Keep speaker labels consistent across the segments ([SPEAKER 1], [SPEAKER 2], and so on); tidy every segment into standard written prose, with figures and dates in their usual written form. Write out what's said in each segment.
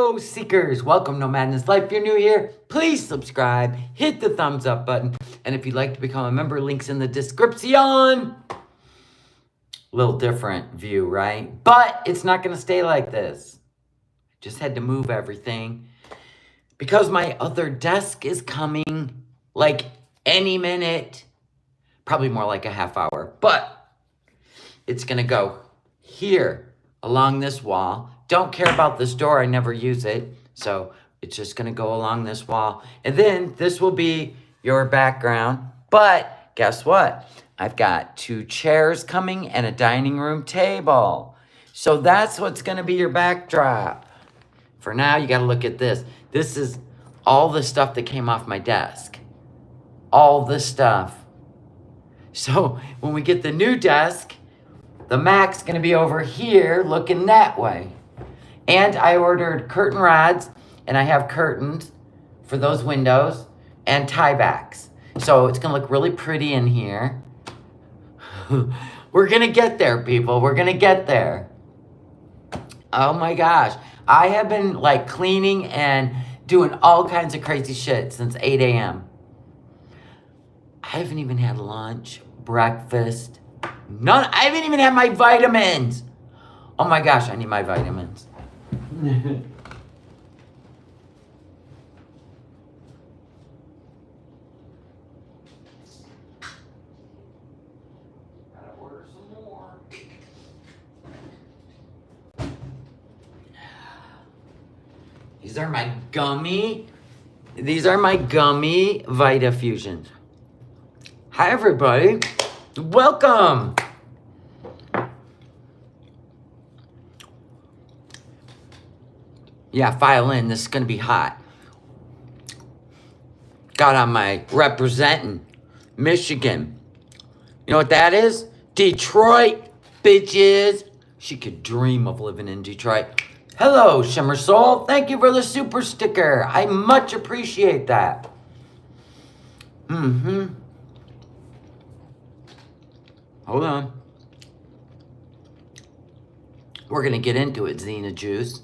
[SPEAKER 1] Hello, seekers. Welcome to Madness Life. If you're new here, please subscribe, hit the thumbs up button, and if you'd like to become a member, links in the description. A little different view, right? But it's not going to stay like this. Just had to move everything because my other desk is coming like any minute, probably more like a half hour, but it's going to go here along this wall. Don't care about this door. I never use it. So it's just going to go along this wall. And then this will be your background. But guess what? I've got 2 chairs coming and a dining room table. So that's what's going to be your backdrop. For now, you got to look at this. This is all the stuff that came off my desk. All the stuff. So when we get the new desk, the Mac's going to be over here looking that way. And I ordered curtain rods, and I have curtains for those windows and tie backs. So it's going to look really pretty in here. We're going to get there, people. We're going to get there. Oh my gosh. I have been like cleaning and doing all kinds of crazy shit since 8 a.m. I haven't even had lunch, breakfast. None. I haven't even had my vitamins. Oh my gosh, I need my vitamins. Gotta order some more. These are my gummy Vita Fusions. Hi everybody. Welcome. Yeah, file in. This is going to be hot. Got on my representing Michigan. You know what that is? Detroit, bitches. She could dream of living in Detroit. Hello, Shimmer Soul. Thank you for the super sticker. I much appreciate that. Hold on. We're going to get into it, Xena Juice.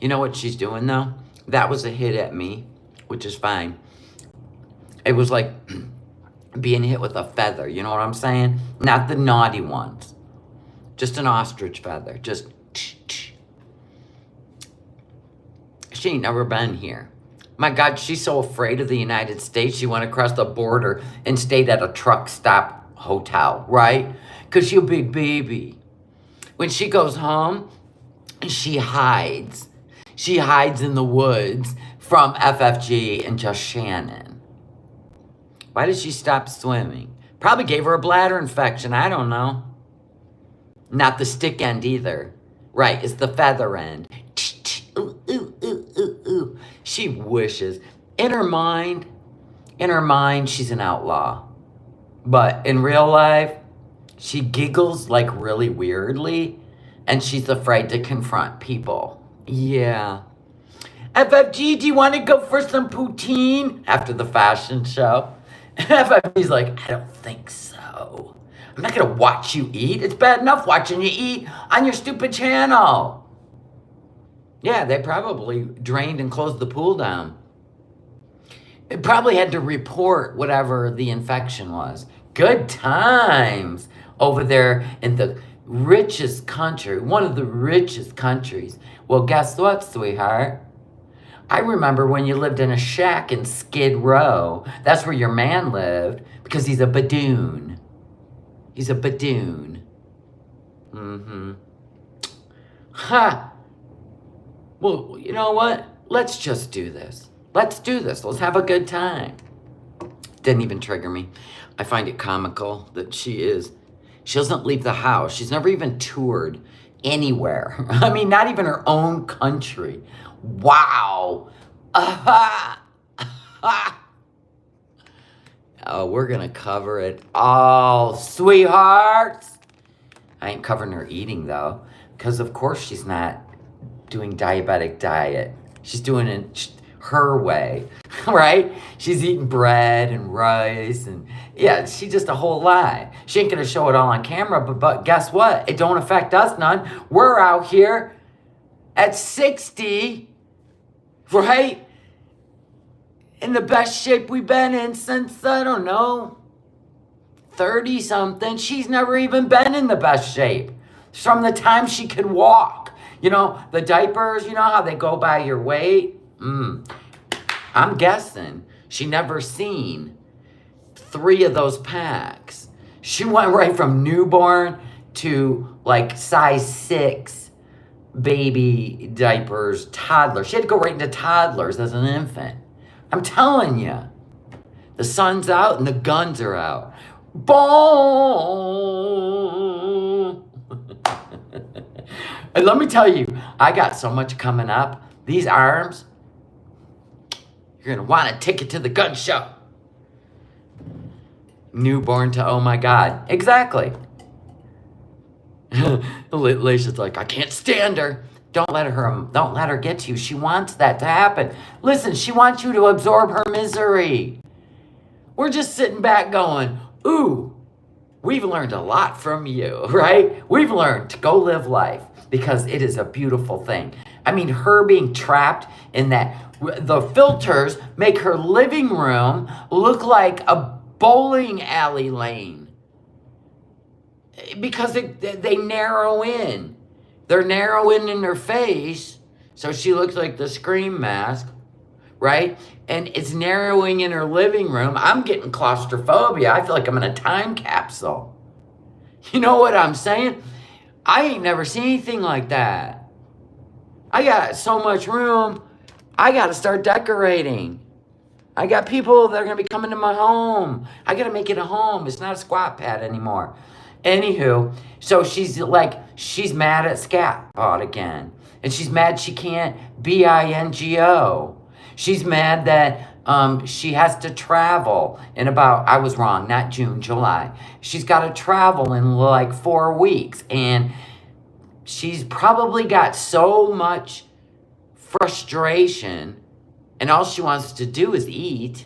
[SPEAKER 1] You know what she's doing, though? That was a hit at me, which is fine. It was like being hit with a feather, you know what I'm saying? Not the naughty ones. Just an ostrich feather. Just She ain't never been here. My God, she's so afraid of the United States, she went across the border and stayed at a truck stop hotel, right? Because she'll be baby. When she goes home, she hides. She hides in the woods from FFG and just Shannon. Why did she stop swimming? Probably gave her a bladder infection. I don't know. Not the stick end either. Right, it's the feather end. Ooh, ooh, ooh, ooh, ooh. She wishes. In her mind, she's an outlaw. But in real life, she giggles like really weirdly, and she's afraid to confront people. Yeah. FFG, do you want to go for some poutine? After the fashion show. And FFG's like, I don't think so. I'm not going to watch you eat. It's bad enough watching you eat on your stupid channel. Yeah, they probably drained and closed the pool down. It probably had to report whatever the infection was. Good times over there in the richest country, one of the richest countries. Well, guess what, sweetheart? I remember when you lived in a shack in Skid Row. That's where your man lived because he's a badoon. He's a badoon. Ha! Well, you know what? Let's just do this. Let's do this. Let's have a good time. Didn't even trigger me. I find it comical that she doesn't leave the house. She's never even toured anywhere. I mean, not even her own country. Wow. Oh, we're going to cover it all, sweethearts. I ain't covering her eating, though, because, of course, she's not doing diabetic diet. She's doing it her way, right? She's eating bread and rice, and yeah, she's just a whole lie. She ain't going to show it all on camera, but guess what? It don't affect us none. We're out here at 60, right? In the best shape we've been in since, I don't know, 30 something. She's never even been in the best shape from the time she could walk. You know, the diapers, you know how they go by your weight? I'm guessing she never seen 3 of those packs. She went right from newborn to like size 6 baby diapers, toddler. She had to go right into toddlers as an infant. I'm telling you, the sun's out and the guns are out. Boom! And let me tell you, I got so much coming up. These arms, you're going to want a ticket to the gun show. Newborn to oh my God. Exactly. Laisha's like, I can't stand her. Don't let her get to you. She wants that to happen. Listen, she wants you to absorb her misery. We're just sitting back going, ooh, we've learned a lot from you, right? We've learned to go live life because it is a beautiful thing. I mean, her being trapped in that, the filters make her living room look like a bowling alley lane because they narrow in. They're narrowing in her face, so she looks like the Scream mask, right? And it's narrowing in her living room. I'm getting claustrophobia. I feel like I'm in a time capsule. You know what I'm saying? I ain't never seen anything like that. I got so much room. I got to start decorating. I got people that are going to be coming to my home. I got to make it a home. It's not a squat pad anymore. Anywho, so she's mad at Scat Bot again. And she's mad she can't bingo. She's mad that she has to travel in I was wrong, not June, July. She's got to travel in like 4 weeks. And she's probably got so much frustration. And all she wants to do is eat.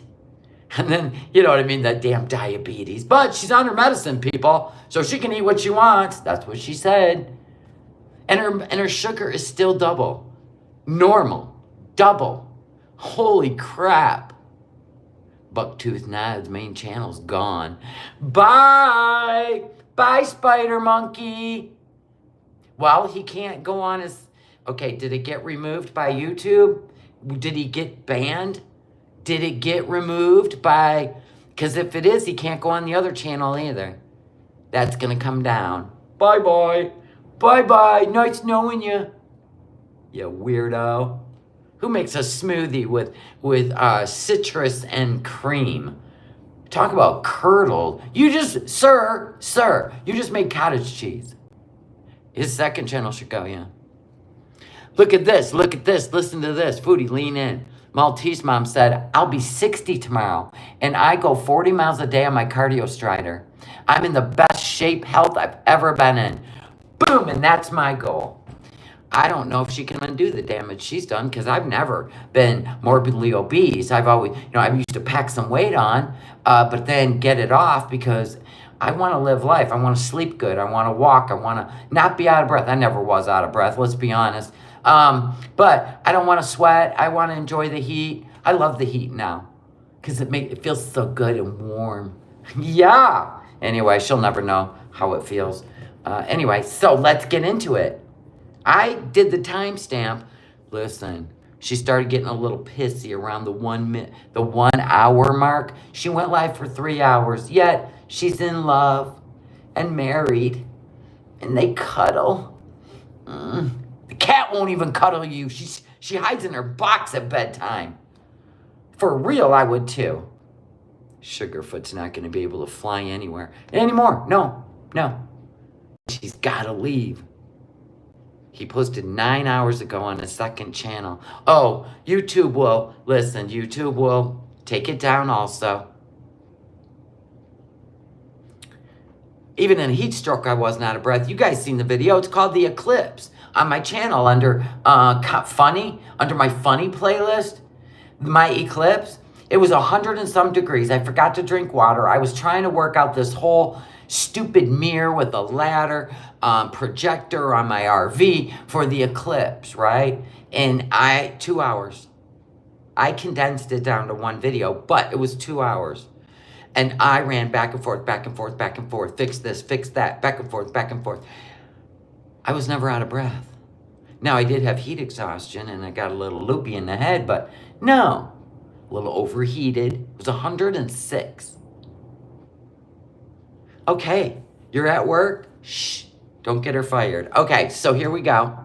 [SPEAKER 1] And then, you know what I mean, that damn diabetes. But she's on her medicine, people, so she can eat what she wants. That's what she said. And her sugar is still double. Normal. Double. Holy crap. Bucktooth Nad's main channel's gone. Bye. Bye, Spider Monkey. Well, he can't go on his... Okay, did it get removed by YouTube? Did he get banned? Did it get removed by... Because if it is, he can't go on the other channel either. That's going to come down. Bye-bye. Bye-bye. Nice knowing you. You weirdo. Who makes a smoothie with citrus and cream? Talk about curdled. You just... Sir, you just made cottage cheese. His second channel should go, yeah. Look at this. Look at this. Listen to this. Foodie, lean in. Maltese mom said, I'll be 60 tomorrow, and I go 40 miles a day on my cardio strider. I'm in the best shape, health I've ever been in. Boom, and that's my goal. I don't know if she can undo the damage she's done because I've never been morbidly obese. I've always, I used to pack some weight on, but then get it off because I want to live life. I want to sleep good. I want to walk. I want to not be out of breath. I never was out of breath, let's be honest. But I don't want to sweat. I want to enjoy the heat. I love the heat now because it feels so good and warm. Yeah. Anyway, she'll never know how it feels. Anyway, so let's get into it. I did the timestamp. Listen, she started getting a little pissy around the 1 hour mark. She went live for 3 hours, yet she's in love and married, and they cuddle. The cat won't even cuddle you. She hides in her box at bedtime. For real, I would too. Sugarfoot's not going to be able to fly anywhere anymore. No. She's got to leave. He posted 9 hours ago on his second channel. Oh, YouTube will take it down also. Even in a heat stroke, I wasn't out of breath. You guys seen the video. It's called The Eclipse on my channel under funny, under my funny playlist, my eclipse. It was 100 and some degrees. I forgot to drink water. I was trying to work out this whole stupid mirror with a ladder, projector on my RV for the eclipse, right? And 2 hours. I condensed it down to one video, but it was 2 hours. And I ran back and forth, back and forth, back and forth, fix this, fix that, back and forth, back and forth. I was never out of breath. Now, I did have heat exhaustion and I got a little loopy in the head, but no, a little overheated. It was 106. Okay, you're at work? Shh, don't get her fired. Okay, so here we go.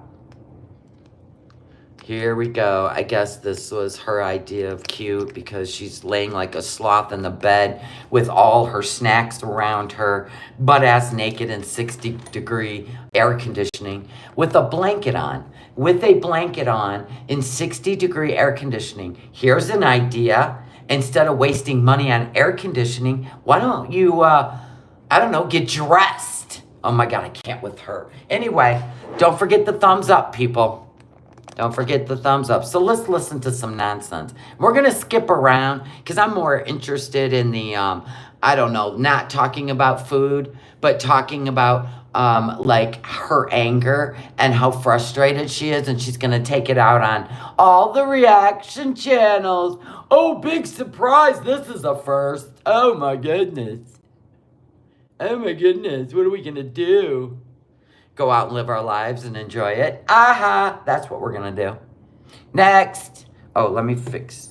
[SPEAKER 1] Here we go. I guess this was her idea of cute because she's laying like a sloth in the bed with all her snacks around her, butt-ass naked in 60-degree air conditioning with a blanket on. With a blanket on in 60-degree air conditioning. Here's an idea. Instead of wasting money on air conditioning, why don't you, I don't know, get dressed? Oh my God, I can't with her. Anyway, don't forget the thumbs up, people. Don't forget the thumbs up. So let's listen to some nonsense. We're going to skip around because I'm more interested in the, I don't know, not talking about food, but talking about like her anger and how frustrated she is. And she's going to take it out on all the reaction channels. Oh, big surprise. This is a first. Oh, my goodness. Oh, my goodness. What are we going to do? Go out and live our lives and enjoy it. Aha, that's what we're gonna do. Next. Oh, let me fix.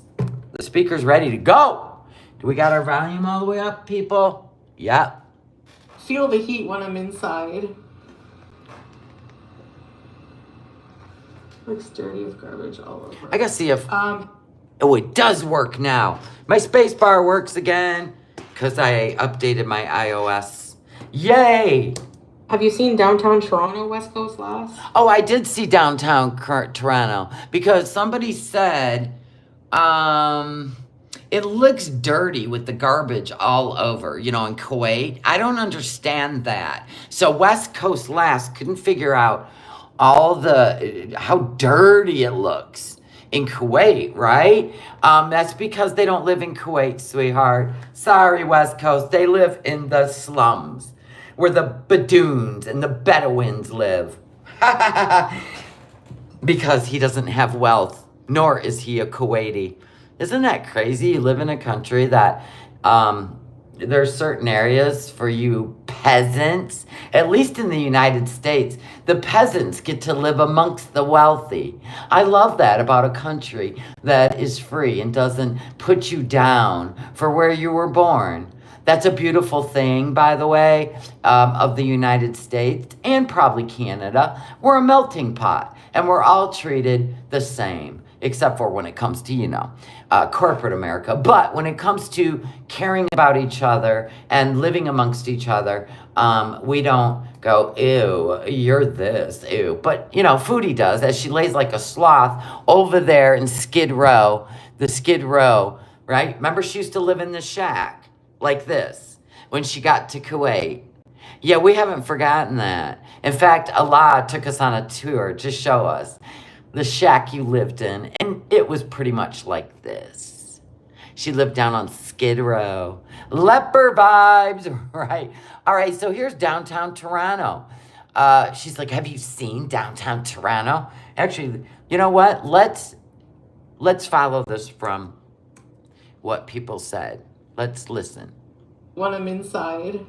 [SPEAKER 1] The speaker's ready to go. Do we got our volume all the way up, people? Yep.
[SPEAKER 2] Feel the heat when I'm inside. Looks dirty with garbage all over.
[SPEAKER 1] I gotta see if, oh, it does work now. My space bar works again because I updated my iOS. Yay.
[SPEAKER 2] Have you seen downtown Toronto, West Coast last?
[SPEAKER 1] Oh, I did see downtown Toronto because somebody said it looks dirty with the garbage all over, you know, in Kuwait. I don't understand that. So West Coast last couldn't figure out how dirty it looks in Kuwait, right? That's because they don't live in Kuwait, sweetheart. Sorry, West Coast. They live in the slums, where the Badoons and the Bedouins live. Because he doesn't have wealth, nor is he a Kuwaiti. Isn't that crazy? You live in a country that there's certain areas for you peasants. At least in the United States, the peasants get to live amongst the wealthy. I love that about a country that is free and doesn't put you down for where you were born. That's a beautiful thing, by the way, of the United States and probably Canada. We're a melting pot, and we're all treated the same, except for when it comes to, you know, corporate America. But when it comes to caring about each other and living amongst each other, we don't go, ew, you're this, ew. But, you know, Foodie does, as she lays like a sloth over there in Skid Row, the Skid Row, right? Remember, she used to live in the shack like this when she got to Kuwait. Yeah, we haven't forgotten that. In fact, Allah took us on a tour to show us the shack you lived in, and it was pretty much like this. She lived down on Skid Row. Leper vibes, right? All right, so here's downtown Toronto. She's like, have you seen downtown Toronto? Actually, you know what? Let's follow this from what people said. Let's listen.
[SPEAKER 2] When I'm inside.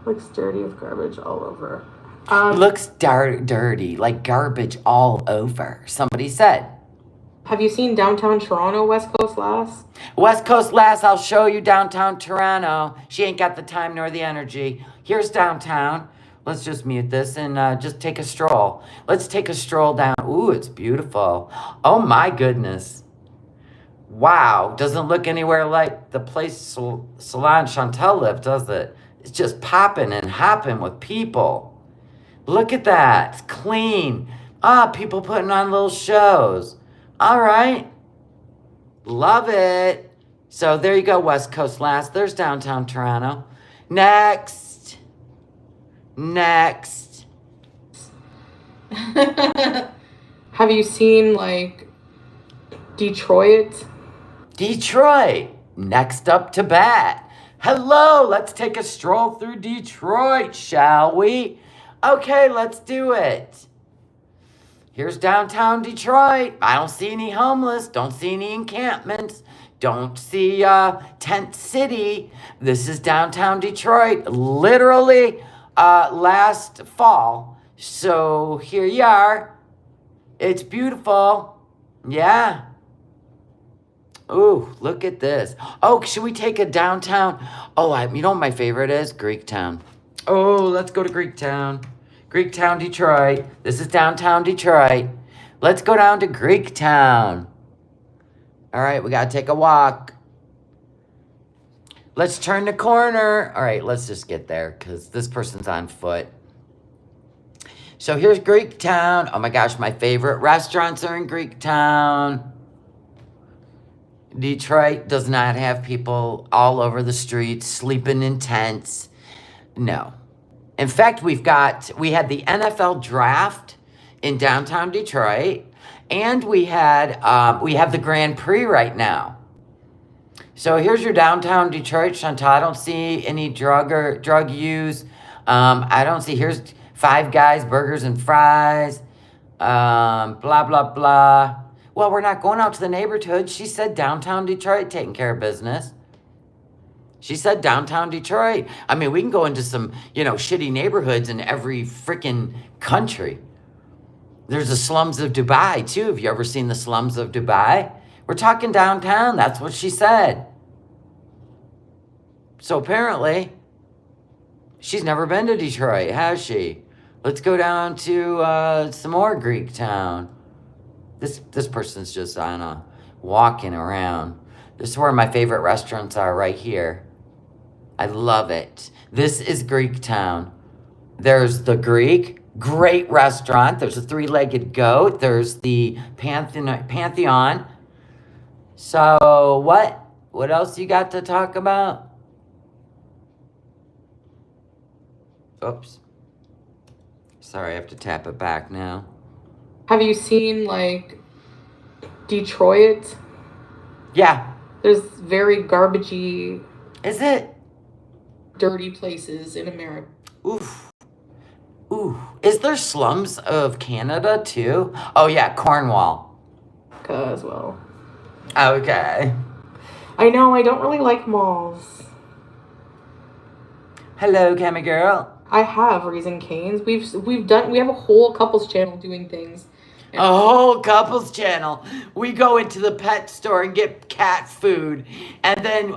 [SPEAKER 2] Looks dirty with garbage all over.
[SPEAKER 1] Looks dirty, like garbage all over, somebody said.
[SPEAKER 2] Have you seen downtown Toronto, West Coast lass?
[SPEAKER 1] West Coast lass, I'll show you downtown Toronto. She ain't got the time nor the energy. Here's downtown. Let's just mute this and just take a stroll. Let's take a stroll down. Ooh, it's beautiful. Oh my goodness. Wow, doesn't look anywhere like the place Salon Chantel lived, does it? It's just popping and hopping with people. Look at that, it's clean. People putting on little shows. All right, love it. So there you go, West Coast lass. There's downtown Toronto. Next.
[SPEAKER 2] Have you seen, like, Detroit?
[SPEAKER 1] Detroit. next up to bat. Hello, let's take a stroll through Detroit, shall we? Okay, let's do it. Here's downtown Detroit. I don't see any homeless, don't see any encampments, don't see Tent City. This is downtown Detroit, literally last fall. So here you are. It's beautiful. Yeah. Ooh, look at this. Oh, should we take a downtown? Oh, you know what my favorite is? Greektown. Oh, let's go to Greektown. Greektown, Detroit. This is downtown Detroit. Let's go down to Greektown. All right, we got to take a walk. Let's turn the corner. All right, let's just get there because this person's on foot. So here's Greektown. Oh my gosh, my favorite restaurants are in Greektown. Detroit does not have people all over the streets sleeping in tents. No. In fact, we had the NFL draft in downtown Detroit, and we have the Grand Prix right now. So here's your downtown Detroit, Chantal. I don't see any drug use. I don't see. Here's Five Guys burgers and fries. Blah blah blah. Well, we're not going out to the neighborhood. She said downtown Detroit taking care of business. She said downtown Detroit. I mean, we can go into some, shitty neighborhoods in every freaking country. There's the slums of Dubai, too. Have you ever seen the slums of Dubai? We're talking downtown. That's what she said. So apparently, she's never been to Detroit, has she? Let's go down to some more Greektown. This person's just walking around. This is where my favorite restaurants are, right here. I love it. This is Greektown. There's the Greek, great restaurant. There's a three-legged goat. There's the Pantheon. So what else you got to talk about? Oops. Sorry, I have to tap it back now.
[SPEAKER 2] Have you seen, Detroit?
[SPEAKER 1] Yeah.
[SPEAKER 2] There's very garbagey,
[SPEAKER 1] Is it?
[SPEAKER 2] dirty places in America.
[SPEAKER 1] Oof. Ooh. Is there slums of Canada, too? Oh, yeah, Cornwall.
[SPEAKER 2] As well.
[SPEAKER 1] Okay.
[SPEAKER 2] I know, I don't really like malls.
[SPEAKER 1] Hello, Cammy girl.
[SPEAKER 2] I have Raising Cane's. We have a whole couples channel doing things.
[SPEAKER 1] A whole couples channel. We go into the pet store and get cat food. And then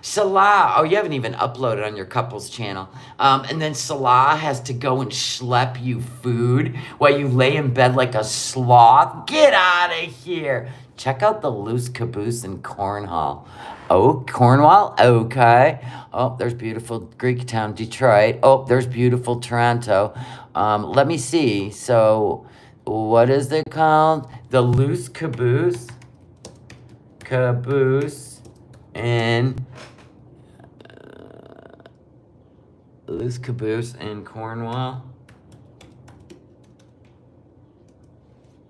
[SPEAKER 1] Salah, you haven't even uploaded on your couples channel. And then Salah has to go and schlep you food while you lay in bed like a sloth. Get out of here. Check out the Loose Caboose in Cornwall. Oh, Cornwall? Okay. Oh, there's beautiful Greektown, Detroit. Oh, there's beautiful Toronto. Let me see. So, what is it called? The Loose Caboose. Caboose in... Loose Caboose in Cornwall.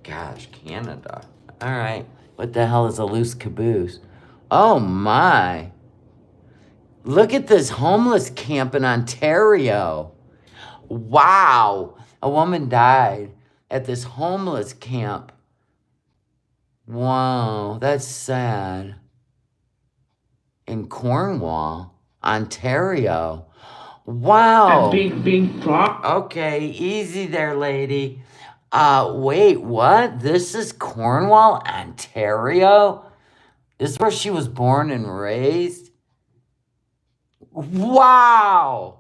[SPEAKER 1] Gosh, Canada. All right. What the hell is a loose caboose? Oh, my. Look at this homeless camp in Ontario. Wow. A woman died at this homeless camp. Wow, that's sad. In Cornwall, Ontario. Wow.
[SPEAKER 3] A big drop.
[SPEAKER 1] Okay, easy there, lady. Wait, what? This is Cornwall, Ontario? This is where she was born and raised? Wow!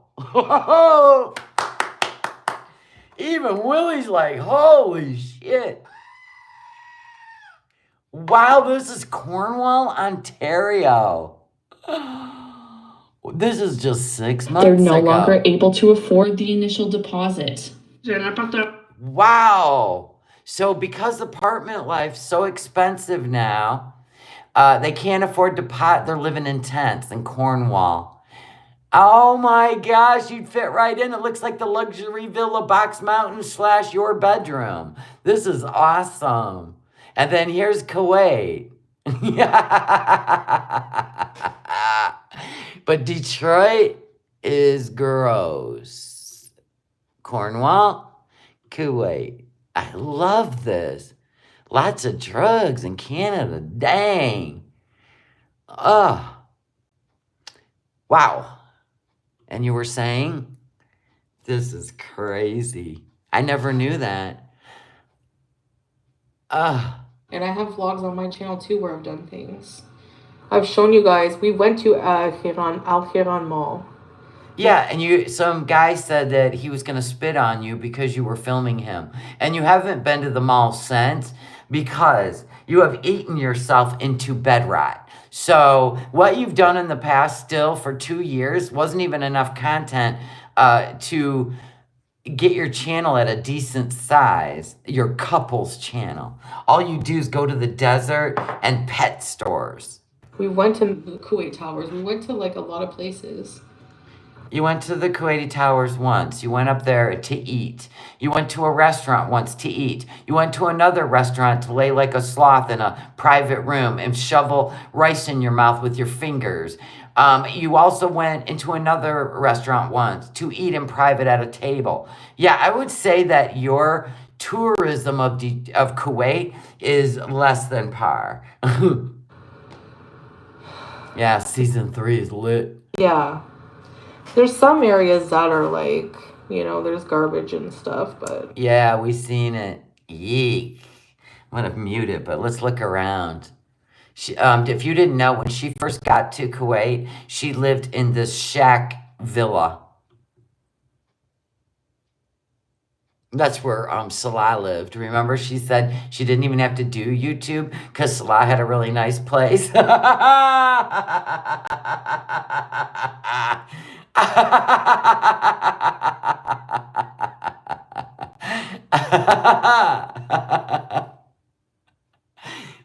[SPEAKER 1] Even Willie's like, holy shit. Wow, this is Cornwall, Ontario. This is just 6 months ago.
[SPEAKER 4] They're no longer able to afford the initial deposit.
[SPEAKER 1] Wow. So because apartment life's so expensive now, they can't afford they're living in tents in Cornwall. Oh my gosh, you'd fit right in. It looks like the luxury villa Box Mountain / your bedroom. This is awesome. And then here's Kuwait. But Detroit is gross. Cornwall, Kuwait. I love this. Lots of drugs in Canada. Dang. Oh. Wow. And you were saying? This is crazy. I never knew that.
[SPEAKER 2] And I have vlogs on my channel too where I've done things. I've shown you guys. We went to Al Hiran Mall.
[SPEAKER 1] Yeah, and some guy said that he was going to spit on you because you were filming him. And you haven't been to the mall since because you have eaten yourself into bed rot. So what you've done in the past still for 2 years wasn't even enough content to get your channel at a decent size, your couple's channel. All you do is go to the desert and pet stores.
[SPEAKER 2] We went to Kuwait Towers. We went to like a lot of places.
[SPEAKER 1] You went to the Kuwaiti Towers once. You went up there to eat. You went to a restaurant once to eat. You went to another restaurant to lay like a sloth in a private room and shovel rice in your mouth with your fingers. You also went into another restaurant once to eat in private at a table. Yeah, I would say that your tourism of Kuwait is less than par. Yeah, season 3 is lit.
[SPEAKER 2] Yeah. There's some areas that are like, there's garbage and stuff, but...
[SPEAKER 1] Yeah, we seen it. Yeek. I'm going to mute it, but let's look around. If you didn't know, when she first got to Kuwait, she lived in this shack villa. That's where Salah lived. Remember, she said she didn't even have to do YouTube because Salah had a really nice place.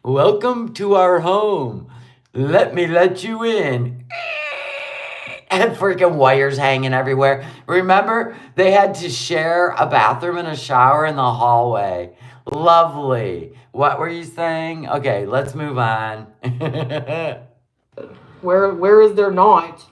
[SPEAKER 1] Welcome to our home. Let me let you in. And freaking wires hanging everywhere. Remember, they had to share a bathroom and a shower in the hallway. Lovely. What were you saying? Okay, let's move on.
[SPEAKER 2] Where is there not?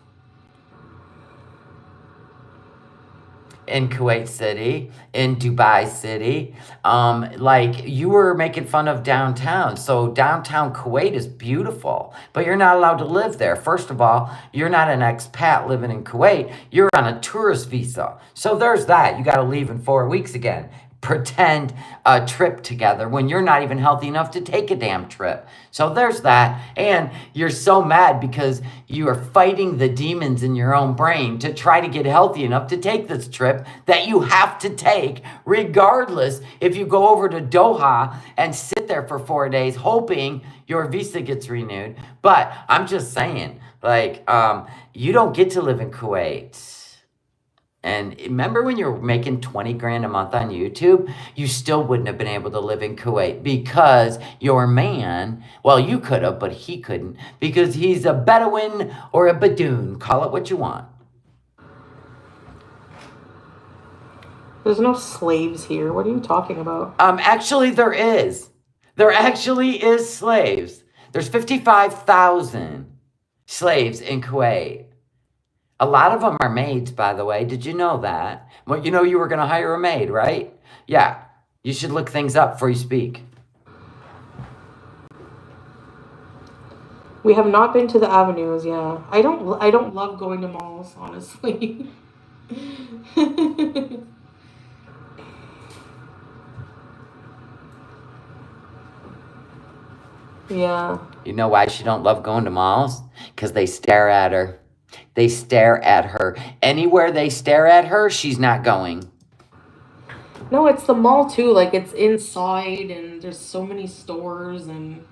[SPEAKER 1] In Kuwait City, in Dubai City, like you were making fun of downtown. So downtown Kuwait is beautiful, but you're not allowed to live there. First of all, you're not an expat living in Kuwait. You're on a tourist visa. So there's that. You got to leave in 4 weeks again. Pretend a trip together when you're not even healthy enough to take a damn trip. So there's that. And you're so mad because you are fighting the demons in your own brain to try to get healthy enough to take this trip that you have to take regardless if you go over to Doha and sit there for 4 days hoping your visa gets renewed. But I'm just saying, like, you don't get to live in Kuwait. And remember when you're making 20 grand a month on YouTube, you still wouldn't have been able to live in Kuwait because your man, well, you could have, but he couldn't because he's a Bedouin or a Badoon. Call it what you want.
[SPEAKER 2] There's no slaves here. What are you talking about?
[SPEAKER 1] Actually, there is. There actually is slaves. There's 55,000 slaves in Kuwait. A lot of them are maids, by the way. Did you know that? Well, you know you were going to hire a maid, right? Yeah. You should look things up before you speak.
[SPEAKER 2] We have not been to the avenues, yeah. I don't love going to malls, honestly. Yeah.
[SPEAKER 1] You know why she don't love going to malls? Because they stare at her. They stare at her. Anywhere they stare at her, she's not going.
[SPEAKER 2] No, it's the mall too. Like, it's inside and there's so many stores and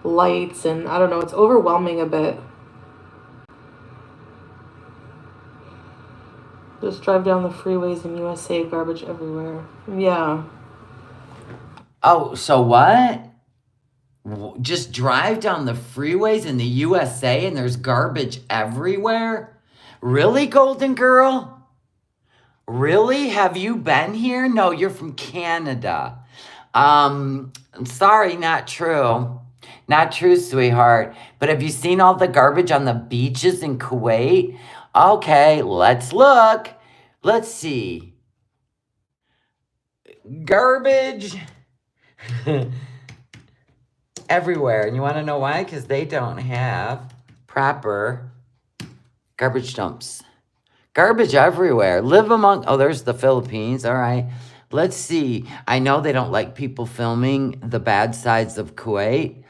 [SPEAKER 2] lights and I don't know. It's overwhelming a bit. Just drive down the freeways in USA, garbage everywhere. Yeah.
[SPEAKER 1] Oh, so what? Just drive down the freeways in the USA and there's garbage everywhere? Really, Golden Girl? Really? Have you been here? No, you're from Canada. I'm sorry, not true. Not true, sweetheart. But have you seen all the garbage on the beaches in Kuwait? Okay, let's look. Let's see. Garbage everywhere. And you want to know why? Because they don't have proper garbage dumps. Garbage everywhere. Live among... Oh, there's the Philippines. All right. Let's see. I know they don't like people filming the bad sides of Kuwait.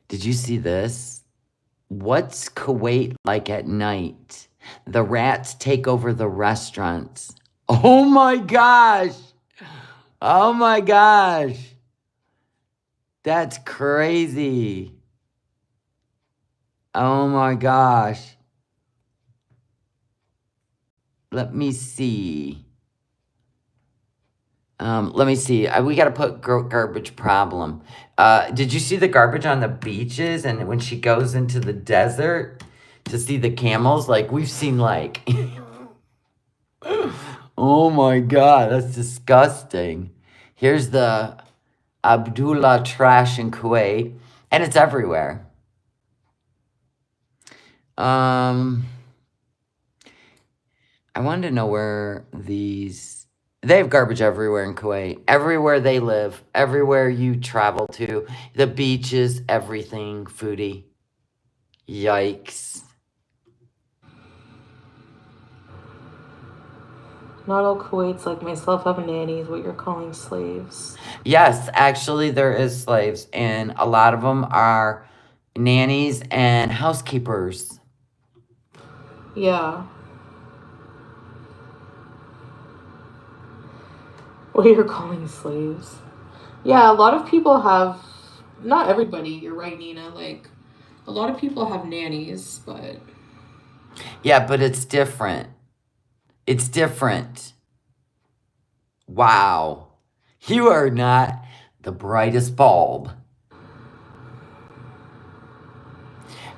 [SPEAKER 1] Did you see this? What's Kuwait like at night? The rats take over the restaurants. Oh my gosh. Oh my gosh. That's crazy. Oh my gosh. Let me see. Let me see. We got to put garbage problem. Did you see the garbage on the beaches? And when she goes into the desert to see the camels, like we've seen like, oh my God, that's disgusting. Here's the Abdullah trash in Kuwait, and it's everywhere. I wanted to know where these... They have garbage everywhere in Kuwait. Everywhere they live. Everywhere you travel to. The beaches, everything. Foodie. Yikes.
[SPEAKER 2] Not all Kuwaits like myself have nannies, what you're calling slaves.
[SPEAKER 1] Yes, actually there is slaves. And a lot of them are nannies and housekeepers.
[SPEAKER 2] Yeah. What you're calling slaves. Yeah, a lot of people have, not everybody, you're right, Nina, like, a lot of people have nannies, but...
[SPEAKER 1] Yeah, but it's different. It's different. Wow. You are not the brightest bulb.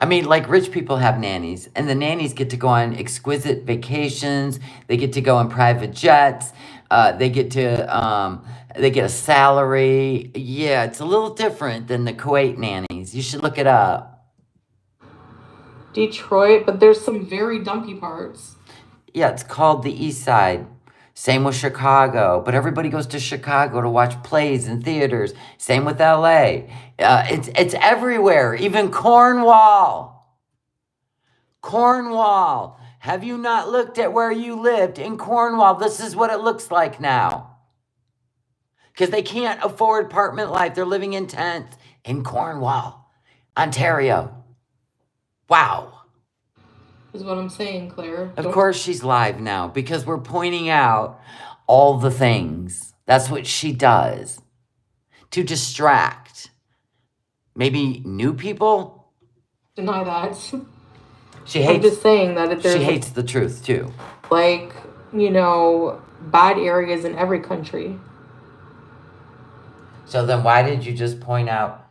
[SPEAKER 1] I mean, like rich people have nannies, and the nannies get to go on exquisite vacations. They get to go on private jets. They get a salary. Yeah, it's a little different than the Kuwait nannies. You should look it up.
[SPEAKER 2] Detroit, but there's some very dumpy parts.
[SPEAKER 1] Yeah, it's called the East Side. Same with Chicago, but everybody goes to Chicago to watch plays and theaters. Same with LA. It's everywhere, even Cornwall. Cornwall. Have you not looked at where you lived in Cornwall? This is what it looks like now. Because they can't afford apartment life. They're living in tents in Cornwall, Ontario. Wow.
[SPEAKER 2] Is what I'm saying, Claire.
[SPEAKER 1] Of course she's live now because we're pointing out all the things. That's what she does. To distract. Maybe new people?
[SPEAKER 2] Deny that.
[SPEAKER 1] She hates,
[SPEAKER 2] I'm just saying that
[SPEAKER 1] she hates the truth too.
[SPEAKER 2] Like, you know, bad areas in every country.
[SPEAKER 1] So then why did you just point out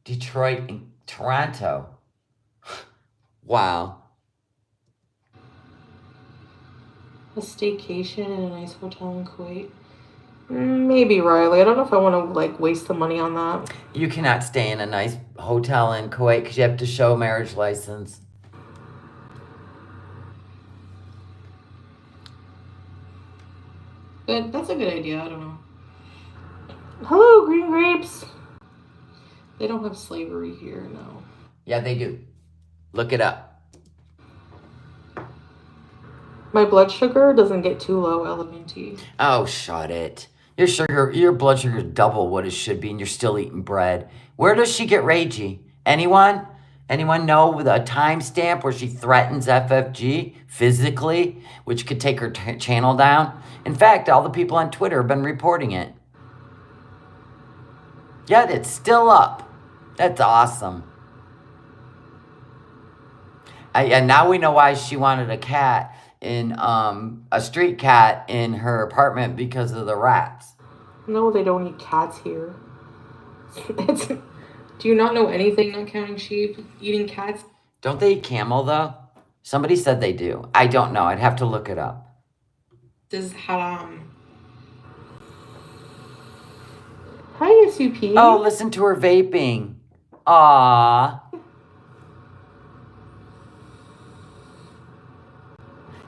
[SPEAKER 1] Detroit and Toronto? Wow.
[SPEAKER 2] A staycation in a nice hotel in Kuwait. Maybe, Riley. I don't know if I want to, like, waste the money on that.
[SPEAKER 1] You cannot stay in a nice hotel in Kuwait because you have to show a marriage license.
[SPEAKER 2] But that's a good idea. I don't know. Hello, green grapes. They don't have slavery here, no.
[SPEAKER 1] Yeah, they do. Look it up.
[SPEAKER 2] My blood sugar doesn't get too low, Elementy.
[SPEAKER 1] Oh, shut it. Your blood sugar is double what it should be, and you're still eating bread. Where does she get ragey? Anyone? Anyone know with a timestamp where she threatens FFG physically, which could take her channel down? In fact, all the people on Twitter have been reporting it. Yet it's still up. That's awesome. And now we know why she wanted a cat in a street cat in her apartment because of the rats.
[SPEAKER 2] No, they don't eat cats here. Do you not know anything, not counting sheep, eating cats?
[SPEAKER 1] Don't they eat camel though? Somebody said they do. I don't know. I'd have to look it up.
[SPEAKER 2] This is haram. Hi, miss you, Pete.
[SPEAKER 1] Oh, listen to her vaping. Aww.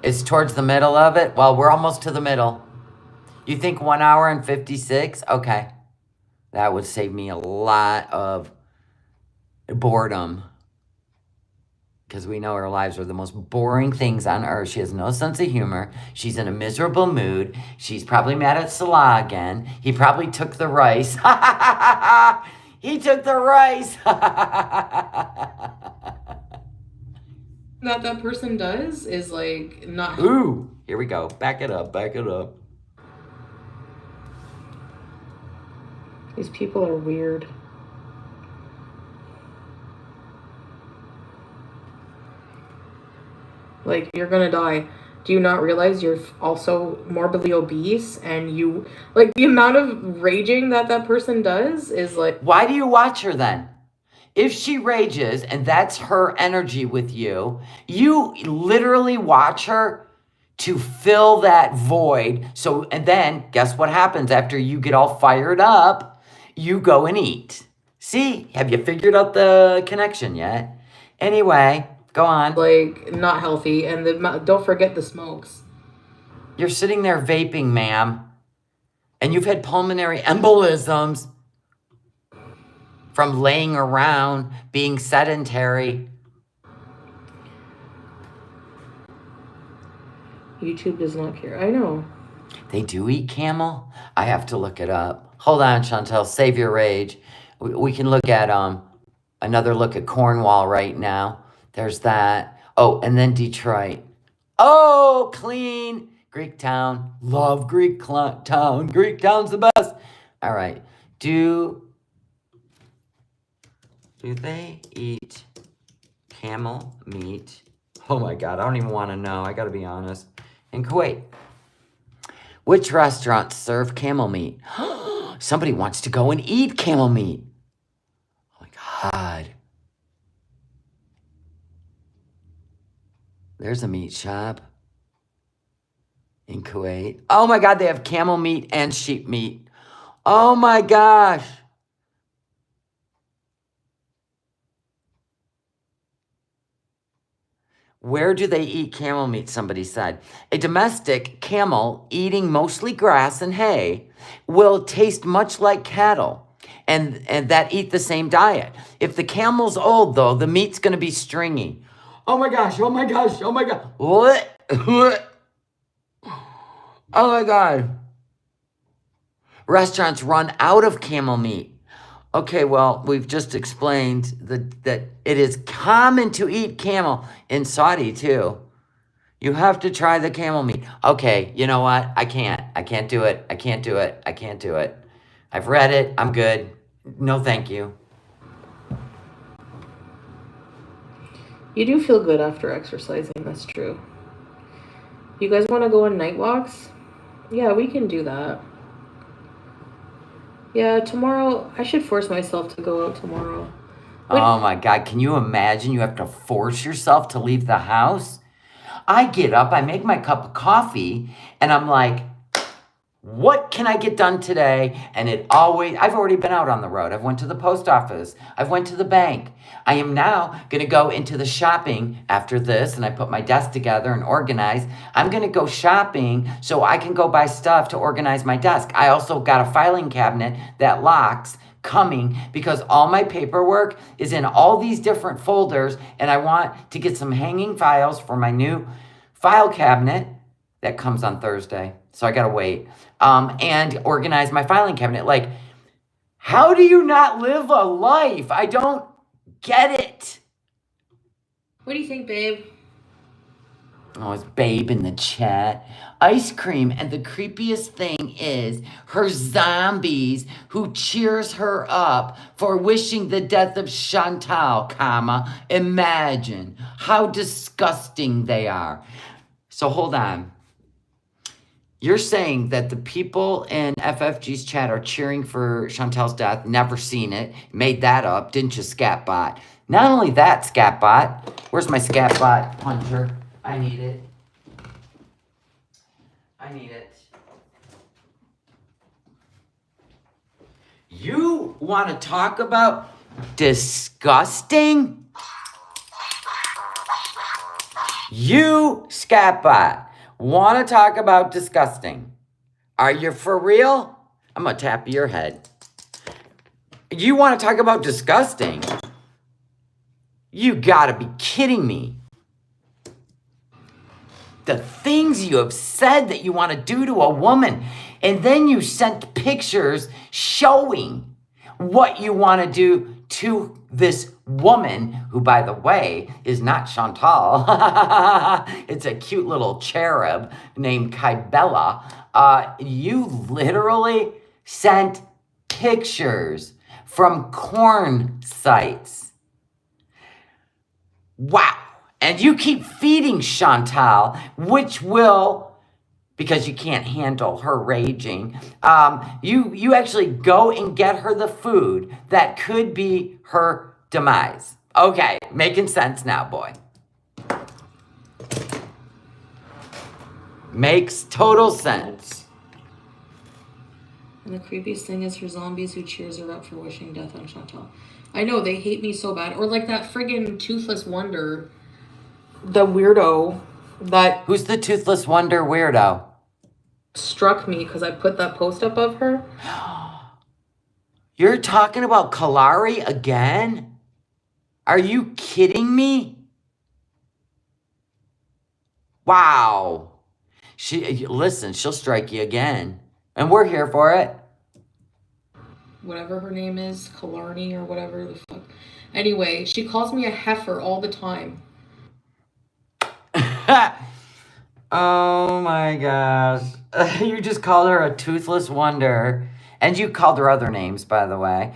[SPEAKER 1] It's towards the middle of it? Well, we're almost to the middle. You think 1 hour and 56? Okay. That would save me a lot of boredom. Because we know her lives are the most boring things on earth. She has no sense of humor. She's in a miserable mood. She's probably mad at Salah again. He probably took the rice. He took the rice.
[SPEAKER 2] That person does is like not.
[SPEAKER 1] Ooh, here we go. Back it up. Back it up.
[SPEAKER 2] These people are weird. Like, you're gonna die. Do you not realize you're also morbidly obese? And you, like, the amount of raging that person does is like...
[SPEAKER 1] Why do you watch her then? If she rages and that's her energy with you, you literally watch her to fill that void. So, and then guess what happens after you get all fired up? You go and eat. See, have you figured out the connection yet? Anyway, go on.
[SPEAKER 2] Like, not healthy. And don't forget the smokes.
[SPEAKER 1] You're sitting there vaping, ma'am. And you've had pulmonary embolisms from laying around, being sedentary.
[SPEAKER 2] YouTube does not care. I know.
[SPEAKER 1] They do eat camel? I have to look it up. Hold on, Chantel. Save your rage. We can look at another look at Cornwall right now. There's that. Oh, and then Detroit. Oh, clean. Greek town. Love Greek town. Greek town's the best. All right. Do they eat camel meat? Oh my God, I don't even want to know. I got to be honest. In Kuwait. Which restaurants serve camel meat? Somebody wants to go and eat camel meat. Oh my God. There's a meat shop in Kuwait. Oh my God, they have camel meat and sheep meat. Oh my gosh. Where do they eat camel meat, somebody said. A domestic camel eating mostly grass and hay will taste much like cattle and that eat the same diet. If the camel's old, though, the meat's going to be stringy. Oh my gosh, oh my gosh, oh my God. What? Oh my God. Restaurants run out of camel meat. Okay, well, we've just explained that it is common to eat camel in Saudi, too. You have to try the camel meat. Okay, you know what? I can't do it. I can't do it. I can't do it. I've read it. I'm good. No, thank you.
[SPEAKER 2] You do feel good after exercising, that's true. You guys want to go on night walks? Yeah, we can do that. Yeah, tomorrow, I should force myself to go out tomorrow.
[SPEAKER 1] Oh my God, can you imagine you have to force yourself to leave the house? I get up, I make my cup of coffee, and I'm like, what can I get done today? And I've already been out on the road. I've went to the post office. I've went to the bank. I am now going to go into the shopping after this, and I put my desk together and organize. I'm going to go shopping so I can go buy stuff to organize my desk. I also got a filing cabinet that locks coming because all my paperwork is in all these different folders, and I want to get some hanging files for my new file cabinet that comes on Thursday. So I got to wait. And organize my filing cabinet. Like, how do you not live a life? I don't get it.
[SPEAKER 2] What do you think, babe?
[SPEAKER 1] Oh, it's babe in the chat. Ice cream. And the creepiest thing is her zombies who cheers her up for wishing the death of Chantal, comma. Imagine how disgusting they are. So hold on. You're saying that the people in FFG's chat are cheering for Chantal's death, never seen it, made that up, didn't you, Scat Bot? Not only that, Scat Bot. Where's my Scat Bot puncher? I need it. I need it. You want to talk about disgusting? You, Scat Bot, want to talk about disgusting? Are you for real? I'm going to tap your head. You want to talk about disgusting? You gotta be kidding me. The things you have said that you want to do to a woman, and then you sent pictures showing what you want to do to this woman, who, by the way, is not Chantal. It's a cute little cherub named Kybella. You literally sent pictures from corn sites. Wow. And you keep feeding Chantal, which will, because you can't handle her raging, you actually go and get her the food that could be her demise. Okay, making sense now, boy. Makes total sense.
[SPEAKER 2] And the creepiest thing is her zombies who cheers her up for wishing death on Chantal. I know, they hate me so bad. Or like that friggin' Toothless Wonder, the weirdo that...
[SPEAKER 1] Who's the Toothless Wonder weirdo?
[SPEAKER 2] Struck me because I put that post up of her.
[SPEAKER 1] You're talking about Kalari again? Are you kidding me? Wow. Listen, she'll strike you again. And we're here for it.
[SPEAKER 2] Whatever her name is, Killarney or whatever the fuck. Anyway, she calls me a heifer all the time.
[SPEAKER 1] Oh my gosh. You just called her a toothless wonder. And you called her other names, by the way.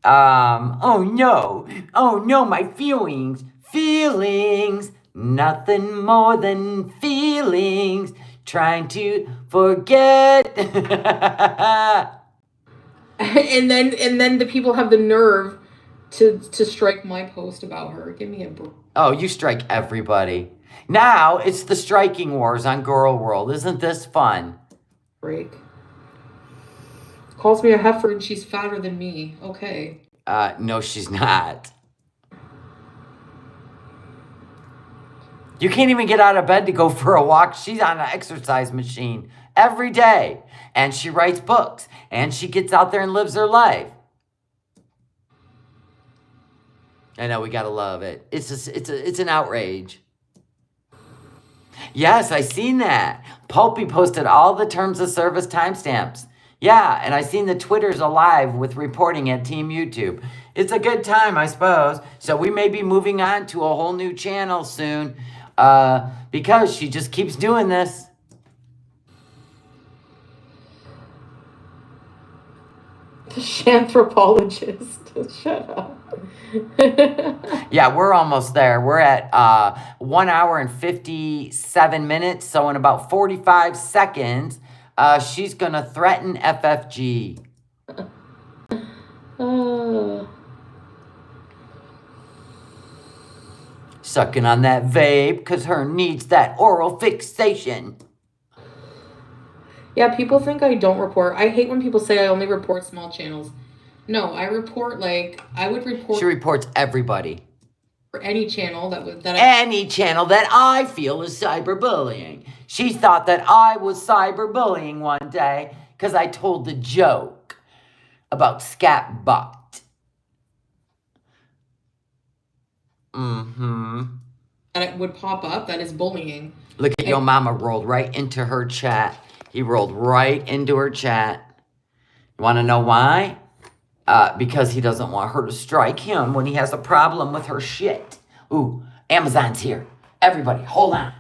[SPEAKER 1] Oh no, my feelings. Feelings. Nothing more than feelings. Trying to forget.
[SPEAKER 2] and then the people have the nerve to strike my post about her. Give me a break.
[SPEAKER 1] Oh, you strike everybody. Now it's the striking wars on Girl World. Isn't this fun?
[SPEAKER 2] Break. Calls me a heifer and she's fatter than me. Okay.
[SPEAKER 1] No, she's not. You can't even get out of bed to go for a walk. She's on an exercise machine every day. And she writes books. And she gets out there and lives her life. I know, we gotta love it. It's an outrage. Yes, I seen that. Pulpy posted all the terms of service timestamps. Yeah, and I seen the Twitters alive with reporting at Team YouTube. It's a good time, I suppose. So we may be moving on to a whole new channel soon. Because she just keeps doing this.
[SPEAKER 2] The Shanthropologist. Shut up.
[SPEAKER 1] Yeah, we're almost there. We're at 1 hour and 57 minutes. So in about 45 seconds, she's going to threaten FFG. Sucking on that vape because her needs that oral fixation.
[SPEAKER 2] Yeah, people think I don't report. I hate when people say I only report small channels. No, I report, like, I would report...
[SPEAKER 1] She reports everybody.
[SPEAKER 2] For any channel
[SPEAKER 1] any channel that I feel is cyberbullying. She thought that I was cyberbullying one day because I told the joke about Scat Bot. Mm-hmm.
[SPEAKER 2] And it would pop up. That is bullying.
[SPEAKER 1] Look at your mama rolled right into her chat. He rolled right into her chat. You want to know why? Because he doesn't want her to strike him when he has a problem with her shit. Ooh, Amazon's here. Everybody, hold on.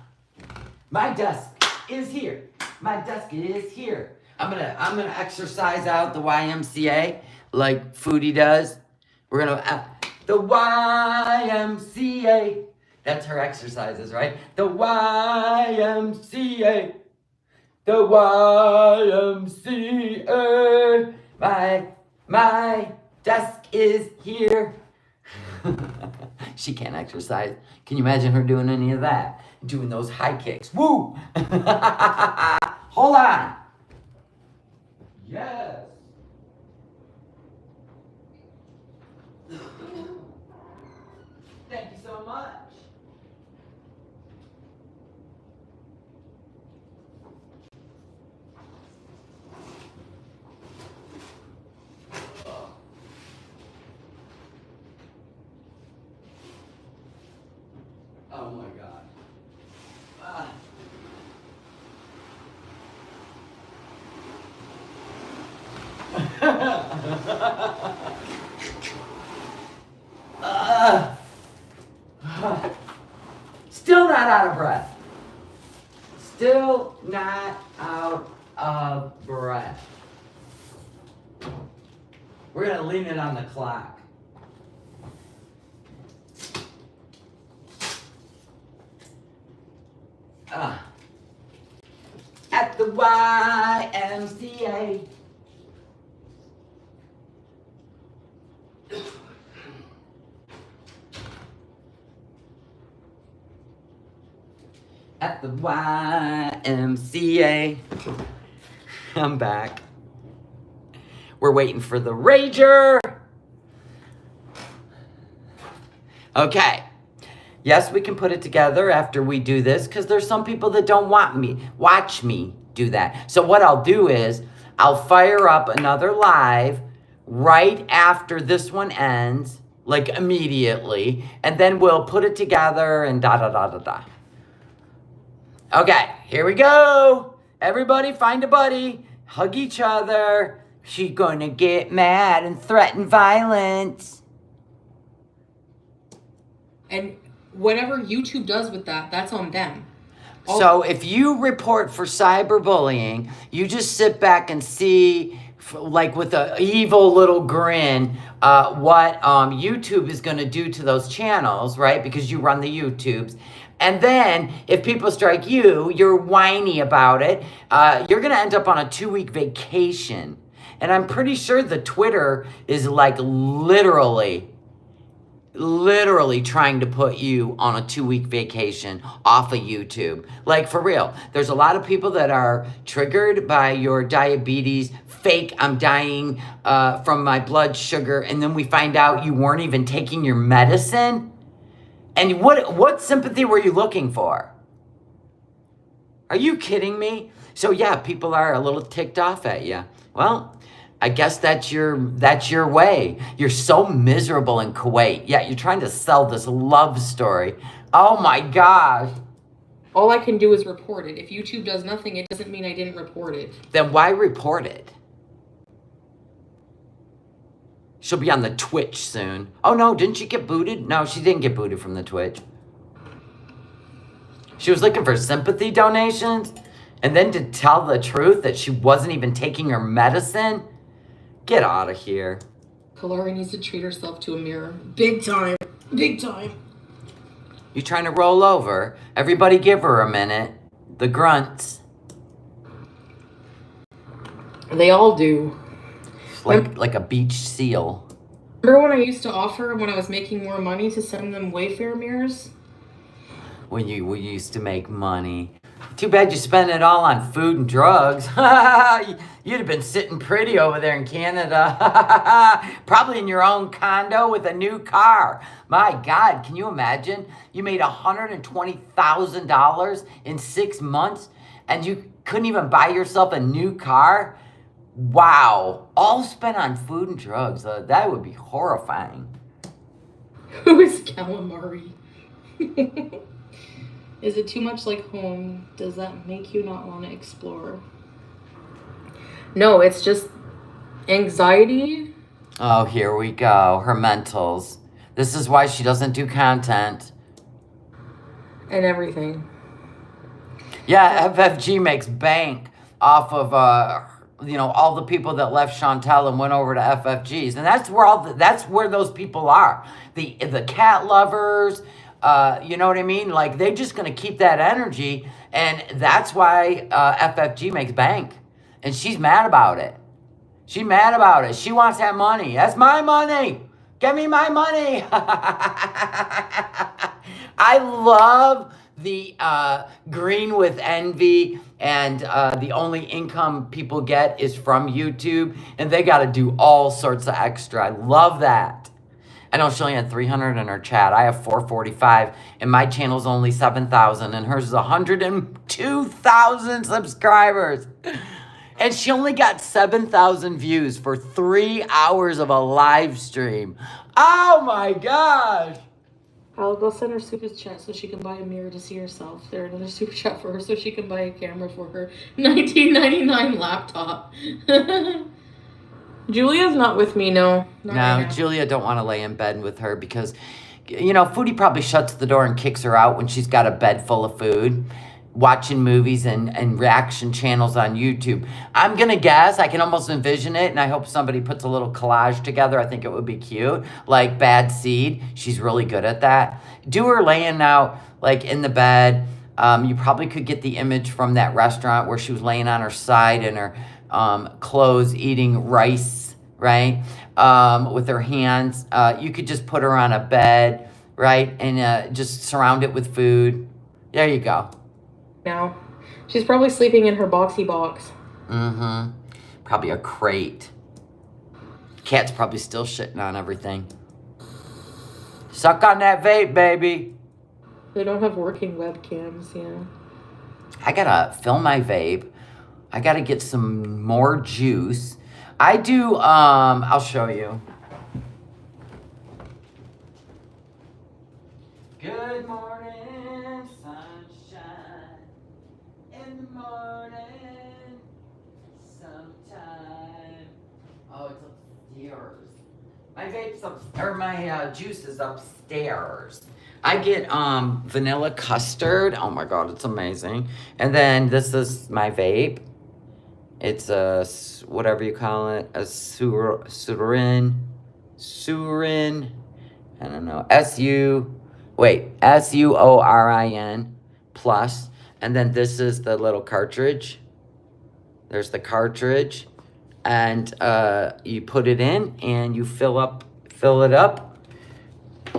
[SPEAKER 1] My desk is here. My desk is here. I'm gonna exercise out the YMCA like Foodie does. We're gonna the YMCA. That's her exercises, right? The YMCA. The YMCA. My desk is here. She can't exercise. Can you imagine her doing any of that? Doing those high kicks. Woo! Hold on. Yes. Still not out of breath. Still not out of breath. We're gonna lean it on the clock. At the YMCA. At the YMCA. I'm back. We're waiting for the Rager. Okay. Yes, we can put it together after we do this because there's some people that don't watch me do that. So what I'll do is I'll fire up another live right after this one ends, like immediately, and then we'll put it together and da-da-da-da-da. Okay, here we go. Everybody find a buddy, hug each other. She's gonna get mad and threaten violence.
[SPEAKER 2] And whatever YouTube does with that, that's on them.
[SPEAKER 1] So if you report for cyberbullying, you just sit back and see, like with an evil little grin, what YouTube is going to do to those channels, right? Because you run the YouTubes. And then if people strike you, you're whiny about it. You're going to end up on a 2-week vacation. And I'm pretty sure the Twitter is like literally trying to put you on a 2-week vacation off of YouTube. Like, for real. There's a lot of people that are triggered by your diabetes, fake, I'm dying from my blood sugar, and then we find out you weren't even taking your medicine. And what sympathy were you looking for? Are you kidding me? So yeah, people are a little ticked off at you. Well, I guess that's your way. You're so miserable in Kuwait. Yeah, you're trying to sell this love story. Oh my gosh.
[SPEAKER 2] All I can do is report it. If YouTube does nothing, it doesn't mean I didn't report it.
[SPEAKER 1] Then why report it? She'll be on the Twitch soon. Oh no, didn't she get booted? No, she didn't get booted from the Twitch. She was looking for sympathy donations, and then to tell the truth that she wasn't even taking her medicine? Get out of here.
[SPEAKER 2] Kalari needs to treat herself to a mirror. Big time. Big time.
[SPEAKER 1] You trying to roll over? Everybody give her a minute. The grunts.
[SPEAKER 2] They all do.
[SPEAKER 1] Like a beach seal.
[SPEAKER 2] Remember when I used to offer, when I was making more money, to send them Wayfair mirrors?
[SPEAKER 1] When you used to make money. Too bad you spent it all on food and drugs. You'd have been sitting pretty over there in Canada. Probably in your own condo with a new car. My God, can you imagine? You made $120,000 in 6 months and you couldn't even buy yourself a new car? Wow. All spent on food and drugs. That would be horrifying.
[SPEAKER 2] Who is calamari? Is it too much like home? Does that make you not want to explore? No, it's just anxiety.
[SPEAKER 1] Oh, here we go. Her mentals. This is why she doesn't do content.
[SPEAKER 2] And everything.
[SPEAKER 1] Yeah, FFG makes bank off of, all the people that left Chantel and went over to FFGs. And that's where that's where those people are. The cat lovers, you know what I mean? Like, they're just going to keep that energy. And that's why FFG makes bank. And she's mad about it. She's mad about it. She wants that money. That's my money. Give me my money. I love the green with envy. And the only income people get is from YouTube. And they got to do all sorts of extra. I love that. I know she only had 300 in her chat. I have 445, and my channel's only 7,000, and hers is 102,000 subscribers. And she only got 7,000 views for 3 hours of a live stream. Oh my gosh.
[SPEAKER 2] I'll go send her super chat so she can buy a mirror to see herself. There, another super chat for her so she can buy a camera for her $19.99 laptop. Julia's not with me, no. Not
[SPEAKER 1] No,
[SPEAKER 2] right now.
[SPEAKER 1] Julia don't want to lay in bed with her because, you know, Foodie probably shuts the door and kicks her out when she's got a bed full of food, watching movies and reaction channels on YouTube. I'm going to guess, I can almost envision it, and I hope somebody puts a little collage together. I think it would be cute. Like Bad Seed. She's really good at that. Do her laying out, like, in the bed. You probably could get the image from that restaurant where she was laying on her side in her clothes eating rice, right? With her hands. You could just put her on a bed, right? And just surround it with food. There you go.
[SPEAKER 2] Now. She's probably sleeping in her boxy box.
[SPEAKER 1] Mm-hmm. Probably a crate. Cat's probably still shitting on everything. Suck on that vape, baby.
[SPEAKER 2] They don't have working webcams, yeah.
[SPEAKER 1] I gotta fill my vape. I gotta get some more juice. I do, I'll show you. Good morning, sunshine. In the morning, sometime. Oh, it's upstairs. My vape's or my juice is upstairs. I get vanilla custard. Oh my god, it's amazing. And then this is my vape. It's a whatever you call it, a surin. I don't know. SUORIN plus. And then this is the little cartridge. There's the cartridge, and you put it in and you fill it up.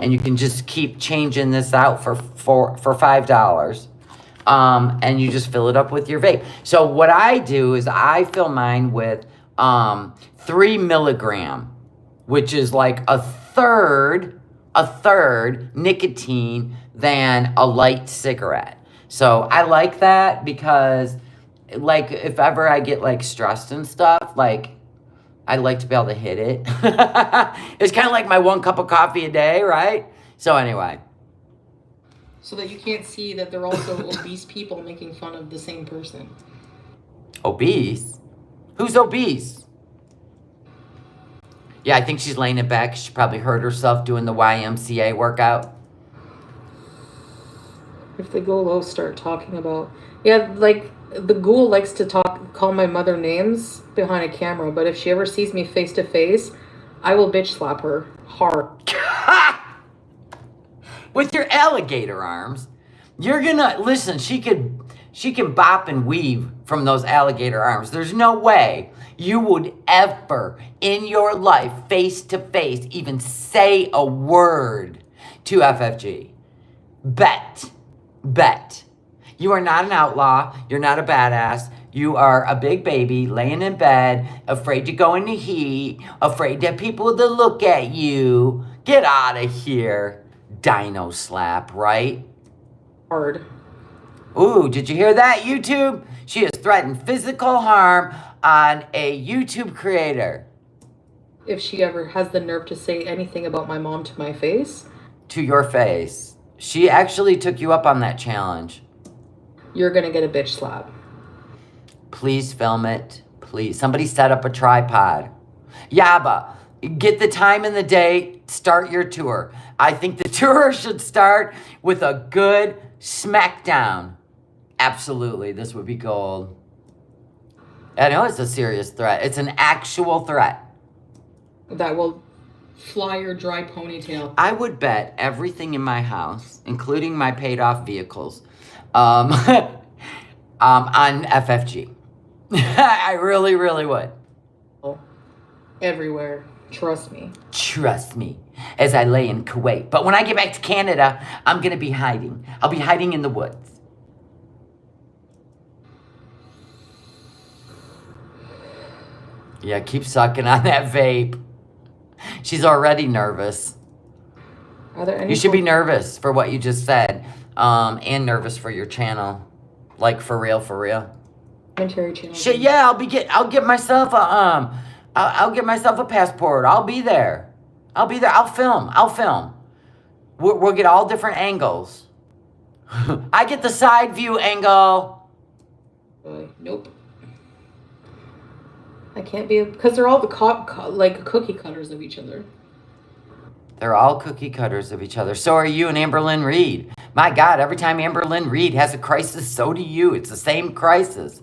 [SPEAKER 1] And you can just keep changing this out for $5. And you just fill it up with your vape. So what I do is I fill mine with 3 milligram, which is like a third nicotine than a light cigarette. So I like that because, like, if ever I get like stressed and stuff, like, I like to be able to hit it. It's kind of like my 1 cup of coffee a day, right? So anyway.
[SPEAKER 2] So that you can't see that they're also obese people making fun of the same person.
[SPEAKER 1] Obese? Who's obese? Yeah, I think she's laying it back. She probably hurt herself doing the YMCA workout.
[SPEAKER 2] If the ghoul start talking about... Yeah, like, the ghoul likes to call my mother names behind a camera, but if she ever sees me face to face, I will bitch slap her hard.
[SPEAKER 1] With your alligator arms, you're gonna listen. She can bop and weave from those alligator arms. There's no way you would ever in your life, face to face, even say a word to FFG. Bet. You are not an outlaw. You're not a badass. You are a big baby laying in bed, afraid to go in the heat, afraid that people to look at you. Get out of here. Dino slap, right?
[SPEAKER 2] Hard.
[SPEAKER 1] Ooh, did you hear that, YouTube? She has threatened physical harm on a YouTube creator.
[SPEAKER 2] If she ever has the nerve to say anything about my mom to my face.
[SPEAKER 1] To your face. She actually took you up on that challenge.
[SPEAKER 2] You're gonna get a bitch slap.
[SPEAKER 1] Please film it. Please. Somebody set up a tripod. Yaba, get the time and the day. Start your tour. I think the tour should start with a good smackdown. Absolutely. This would be gold. I know it's a serious threat. It's an actual threat.
[SPEAKER 2] That will fly your dry ponytail.
[SPEAKER 1] I would bet everything in my house, including my paid off vehicles, on FFG. I really, really would.
[SPEAKER 2] Everywhere. Trust me.
[SPEAKER 1] Trust me, as I lay in Kuwait. But when I get back to Canada, I'm going to be hiding. I'll be hiding in the woods. Yeah, keep sucking on that vape. She's already nervous.
[SPEAKER 2] Are there any
[SPEAKER 1] You should be nervous for what you just said, and nervous for your channel. Like, for real, for real.
[SPEAKER 2] commentary channel?
[SPEAKER 1] Shit, yeah, I'll get myself a, I'll get myself a passport. I'll be there. I'll film. We'll get all different angles. I get the side view angle.
[SPEAKER 2] Nope. I can't be, because they're all like cookie cutters of each other.
[SPEAKER 1] They're all cookie cutters of each other. So are you and Amberlynn Reed. My God, every time Amberlynn Reed has a crisis, so do you. It's the same crisis.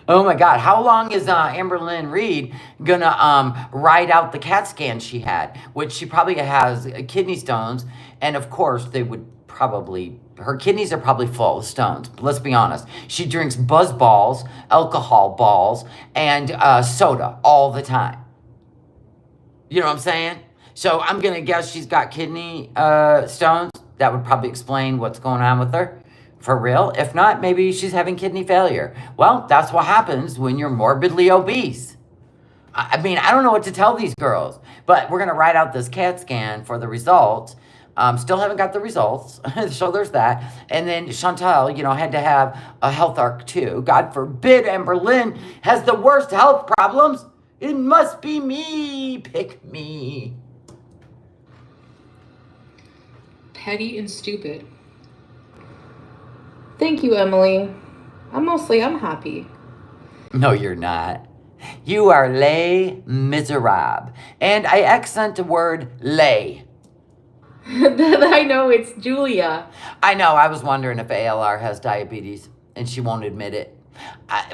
[SPEAKER 1] Oh my God, how long is Amberlynn Reed gonna ride out the CAT scan she had, which she probably has kidney stones, and of course they would probably, her kidneys are probably full of stones. Let's be honest. She drinks buzz balls, alcohol balls, and soda all the time. You know what I'm saying? So I'm gonna guess she's got kidney stones. That would probably explain what's going on with her. For real. If not, maybe she's having kidney failure. Well, that's what happens when you're morbidly obese. I mean, I don't know what to tell these girls, but we're going to write out this CAT scan for the results. Still haven't got the results, so there's that. And then Chantal, had to have a health arc too. God forbid Amberlynn has the worst health problems. It must be me. Pick me.
[SPEAKER 2] Petty and stupid. Thank you, Emily. I'm happy.
[SPEAKER 1] No, you're not. You are les miserables. And I accent the word les.
[SPEAKER 2] I know, it's Julia.
[SPEAKER 1] I know, I was wondering if ALR has diabetes, and she won't admit it.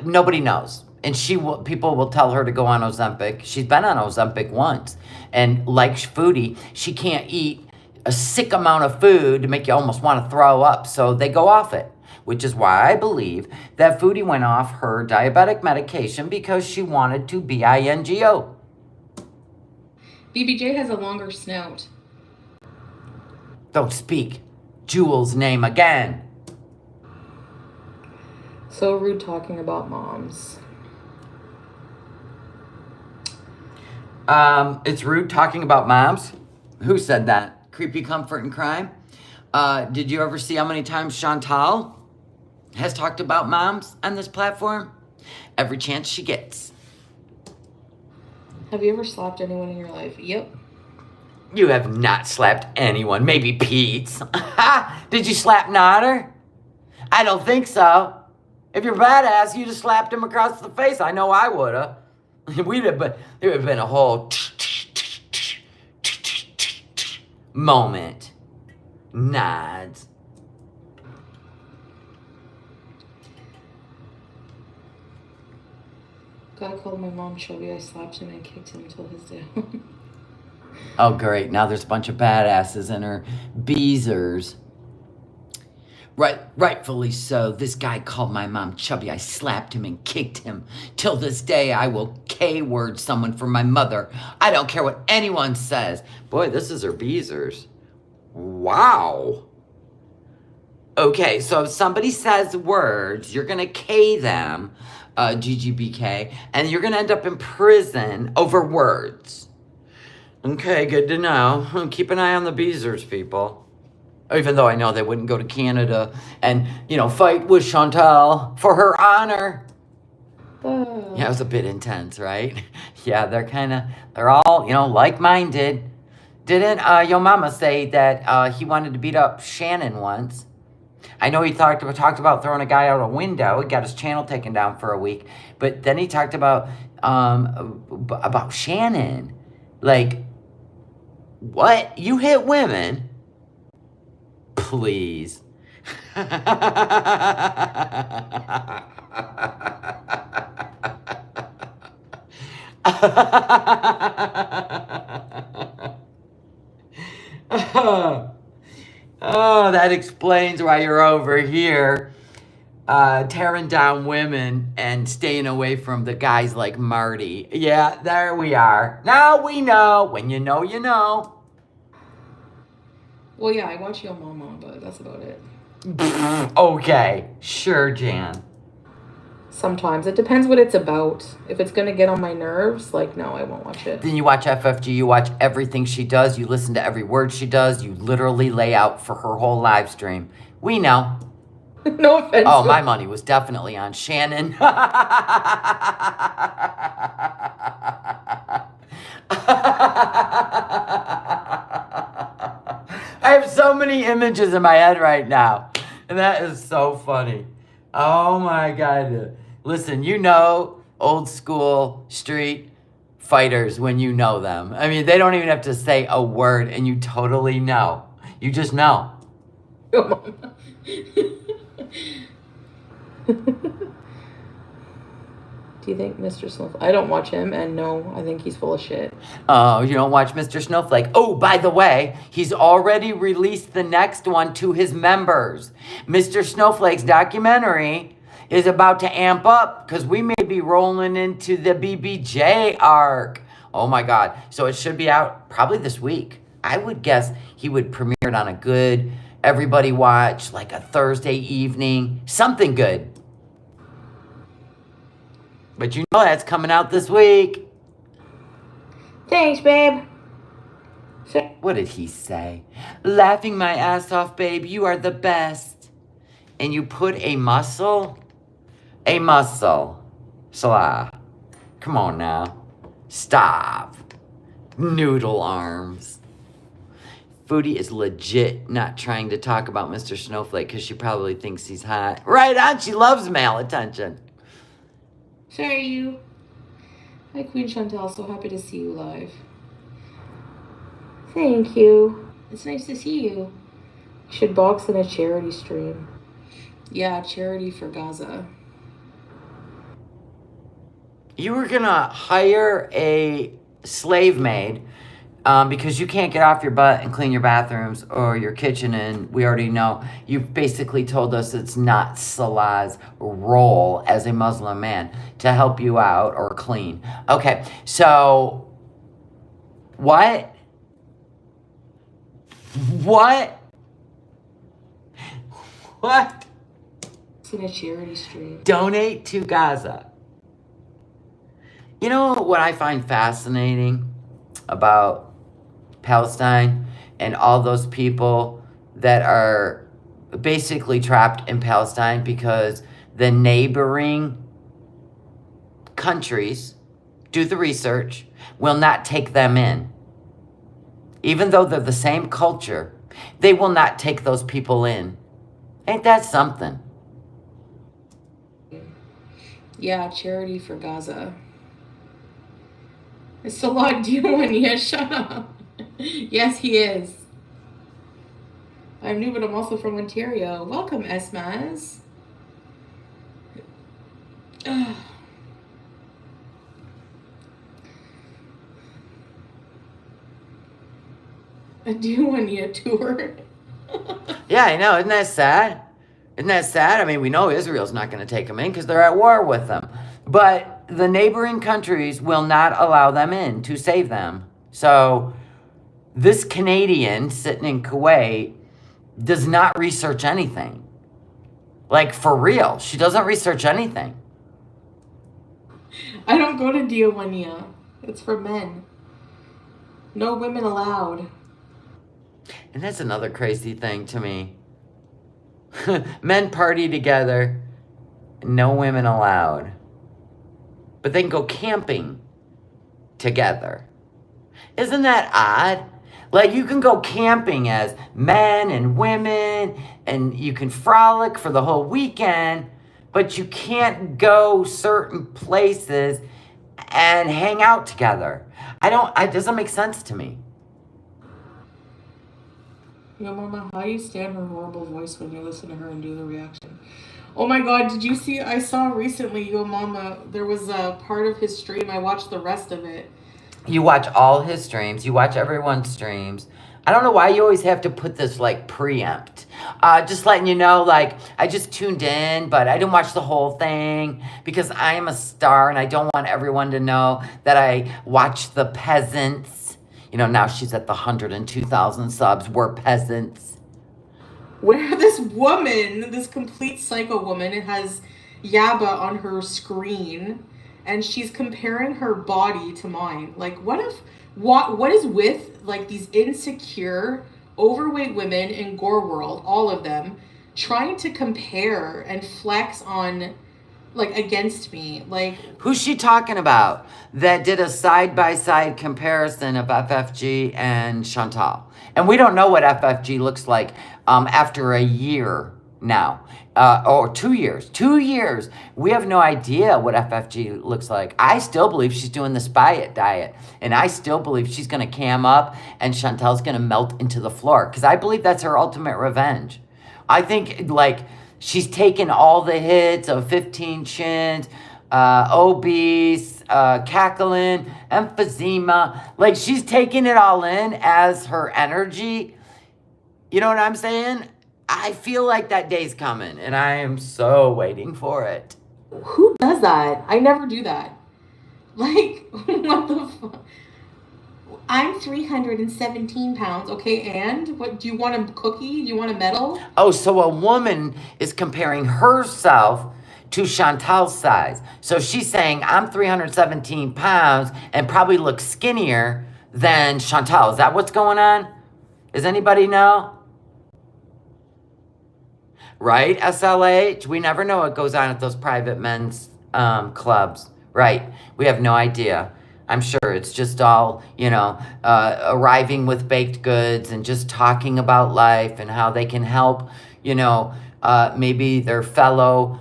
[SPEAKER 1] Nobody knows. And people will tell her to go on Ozempic. She's been on Ozempic once. And like Foodie, she can't eat a sick amount of food to make you almost want to throw up. So they go off it. Which is why I believe that Foodie went off her diabetic medication because she wanted to bingo.
[SPEAKER 2] BBJ has a longer snout.
[SPEAKER 1] Don't speak Jewel's name again.
[SPEAKER 2] So rude talking about moms.
[SPEAKER 1] It's rude talking about moms? Who said that? Creepy Comfort and Crime? Did you ever see how many times Chantal has talked about moms on this platform? Every chance she gets.
[SPEAKER 2] Have you ever slapped anyone in your life? Yep.
[SPEAKER 1] You have not slapped anyone. Maybe Pete's. Did you slap Nodder? I don't think so. If you're badass, you'd have slapped him across the face. I know I would have. There would have been a whole moment. Nods.
[SPEAKER 2] Guy called my mom chubby. I slapped him and kicked him until his down.
[SPEAKER 1] Oh, great. Now there's a bunch of badasses in her beezers. Rightfully so. This guy called my mom chubby. I slapped him and kicked him. Till this day, I will K-word someone for my mother. I don't care what anyone says. Boy, this is her beezers. Wow. Okay, so if somebody says words, you're going to K them, GGBK, and you're going to end up in prison over words. Okay, good to know. Keep an eye on the beezers, people. Even though I know they wouldn't go to Canada and, fight with Chantal for her honor. Yeah, it was a bit intense, right? Yeah, they're all, like-minded. Didn't your mama say that he wanted to beat up Shannon once? I know he talked about throwing a guy out a window. He got his channel taken down for a week. But then he talked about Shannon. Like, what? You hit women? Please. Oh, that explains why you're over here tearing down women and staying away from the guys like Marty. Yeah, there we are. Now we know. When you know, you know.
[SPEAKER 2] Well, yeah, I watch Yo Mama, but that's about it.
[SPEAKER 1] Okay, sure, Jan.
[SPEAKER 2] Sometimes. It depends what it's about. If it's going to get on my nerves, no, I won't watch it.
[SPEAKER 1] Then you watch FFG, you watch everything she does, you listen to every word she does, you literally lay out for her whole live stream. We know.
[SPEAKER 2] No offense.
[SPEAKER 1] Oh, my money was definitely on Shannon. I have so many images in my head right now. And that is so funny. Oh my God. Listen, old school street fighters when you know them. I mean, they don't even have to say a word and you totally know. You just know.
[SPEAKER 2] Yo, mama. Do you think Mr. Snowflake? I don't watch him, and no, I think he's full of shit.
[SPEAKER 1] Oh, you don't watch Mr. Snowflake. Oh, by the way, he's already released the next one to his members. Mr. Snowflake's documentary is about to amp up because we may be rolling into the BBJ arc. Oh my God. So it should be out probably this week. I would guess he would premiere it on a good, everybody watch, like a Thursday evening, something good. But you know that's coming out this week.
[SPEAKER 2] Thanks, babe.
[SPEAKER 1] What did he say? Laughing my ass off, babe. You are the best. And you put a muscle? Salah. Come on now. Stop. Noodle arms. Foodie is legit not trying to talk about Mr. Snowflake because she probably thinks he's hot. Right on. She loves male attention.
[SPEAKER 2] Sorry, you. Hi, Queen Chantal. So happy to see you live. Thank you. It's nice to see you. You should box in a charity stream. Yeah, charity for Gaza.
[SPEAKER 1] You were going to hire a slave maid because you can't get off your butt and clean your bathrooms or your kitchen, and we already know. You've basically told us it's not Salah's role as a Muslim man to help you out or clean. Okay, so what? What? What?
[SPEAKER 2] It's in a charity stream.
[SPEAKER 1] Donate to Gaza. You know what I find fascinating about Palestine and all those people that are basically trapped in Palestine because the neighboring countries, do the research, will not take them in. Even though they're the same culture, they will not take those people in. Ain't that something?
[SPEAKER 2] Yeah, charity for Gaza. It's Salah Dion. Yeah, shut up. Yes, he is. I'm new, but I'm also from Ontario. Welcome, Esmaz. I do want to tour.
[SPEAKER 1] Yeah, I know. Isn't that sad? Isn't that sad? I mean, we know Israel's not going to take them in because they're at war with them. But the neighboring countries will not allow them in to save them. So this Canadian sitting in Kuwait does not research anything. Like, for real. She doesn't research anything.
[SPEAKER 2] I don't go to Diawanya. It's for men. No women allowed.
[SPEAKER 1] And that's another crazy thing to me. Men party together, no women allowed. But they can go camping together. Isn't that odd? Like, you can go camping as men and women, and you can frolic for the whole weekend, but you can't go certain places and hang out together. It doesn't make sense to me.
[SPEAKER 2] Yo, Mama, how do you stand her horrible voice when you listen to her and do the reaction? Oh my God, did you see? I saw recently, Yo Mama, there was a part of his stream. I watched the rest of it.
[SPEAKER 1] You watch all his streams. You watch everyone's streams. I don't know why you always have to put this, like, preempt. Just letting you know, like, I just tuned in, but I didn't watch the whole thing because I am a star and I don't want everyone to know that I watch the peasants. You know, now she's at the 102,000 subs. We're peasants.
[SPEAKER 2] Where this woman, this complete psycho woman, it has Yaba on her screen, and she's comparing her body to mine. Like, what is with, like, these insecure, overweight women in Gore World, all of them, trying to compare and flex on, like, against me? Like,
[SPEAKER 1] who's she talking about that did a side-by-side comparison of FFG and Chantal? And we don't know what FFG looks like after a year now. Or 2 years. 2 years. We have no idea what FFG looks like. I still believe she's doing the Spy diet. And I still believe she's going to cam up and Chantel's going to melt into the floor. Because I believe that's her ultimate revenge. I think, like, she's taken all the hits of 15 Chins, Obese, Cackling, Emphysema. Like, she's taking it all in as her energy. You know what I'm saying? I feel like that day's coming, and I am so waiting for it.
[SPEAKER 2] Who does that? I never do that. Like, what the fuck? I'm 317 pounds, okay, and? What, do you want a cookie? Do you want a medal?
[SPEAKER 1] Oh, so a woman is comparing herself to Chantel's size. So she's saying, I'm 317 pounds and probably look skinnier than Chantel. Is that what's going on? Does anybody know? Right, SLH? We never know what goes on at those private men's clubs. Right, we have no idea. I'm sure it's just all, arriving with baked goods and just talking about life and how they can help, maybe their fellow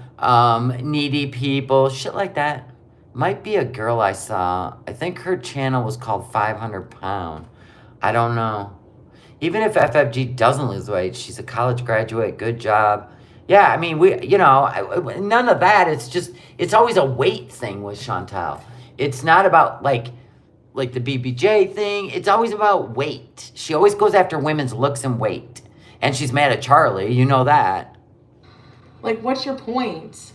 [SPEAKER 1] needy people, shit like that. Might be a girl I saw. I think her channel was called 500 Pound. I don't know. Even if FFG doesn't lose weight, she's a college graduate, good job. Yeah, I mean, none of that. It's always a weight thing with Chantel. It's not about like the BBJ thing. It's always about weight. She always goes after women's looks and weight. And she's mad at Charlie, you know that.
[SPEAKER 2] Like, what's your point?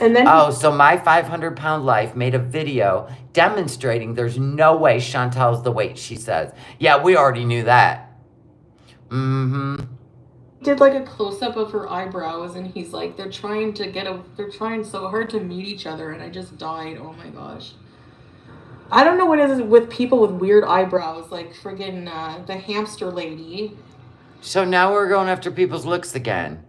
[SPEAKER 2] And then
[SPEAKER 1] so My 500 Pound Life made a video demonstrating there's no way Chantel's the weight she says. Yeah, we already knew that. Mm-hmm.
[SPEAKER 2] Did like a close-up of her eyebrows, and he's like, they're trying so hard to meet each other, and I just died. Oh my gosh. I don't know what it is with people with weird eyebrows, like friggin' the hamster lady.
[SPEAKER 1] So now we're going after people's looks again.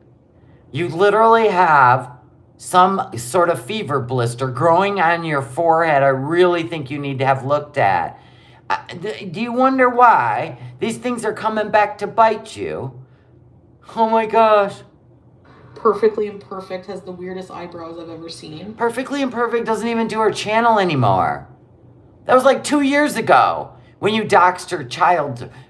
[SPEAKER 1] You literally have some sort of fever blister growing on your forehead. I really think you need to have looked at. Do you wonder why these things are coming back to bite you? Oh my gosh.
[SPEAKER 2] Perfectly Imperfect has the weirdest eyebrows I've ever seen.
[SPEAKER 1] Perfectly Imperfect doesn't even do her channel anymore. That was like 2 years ago when you doxed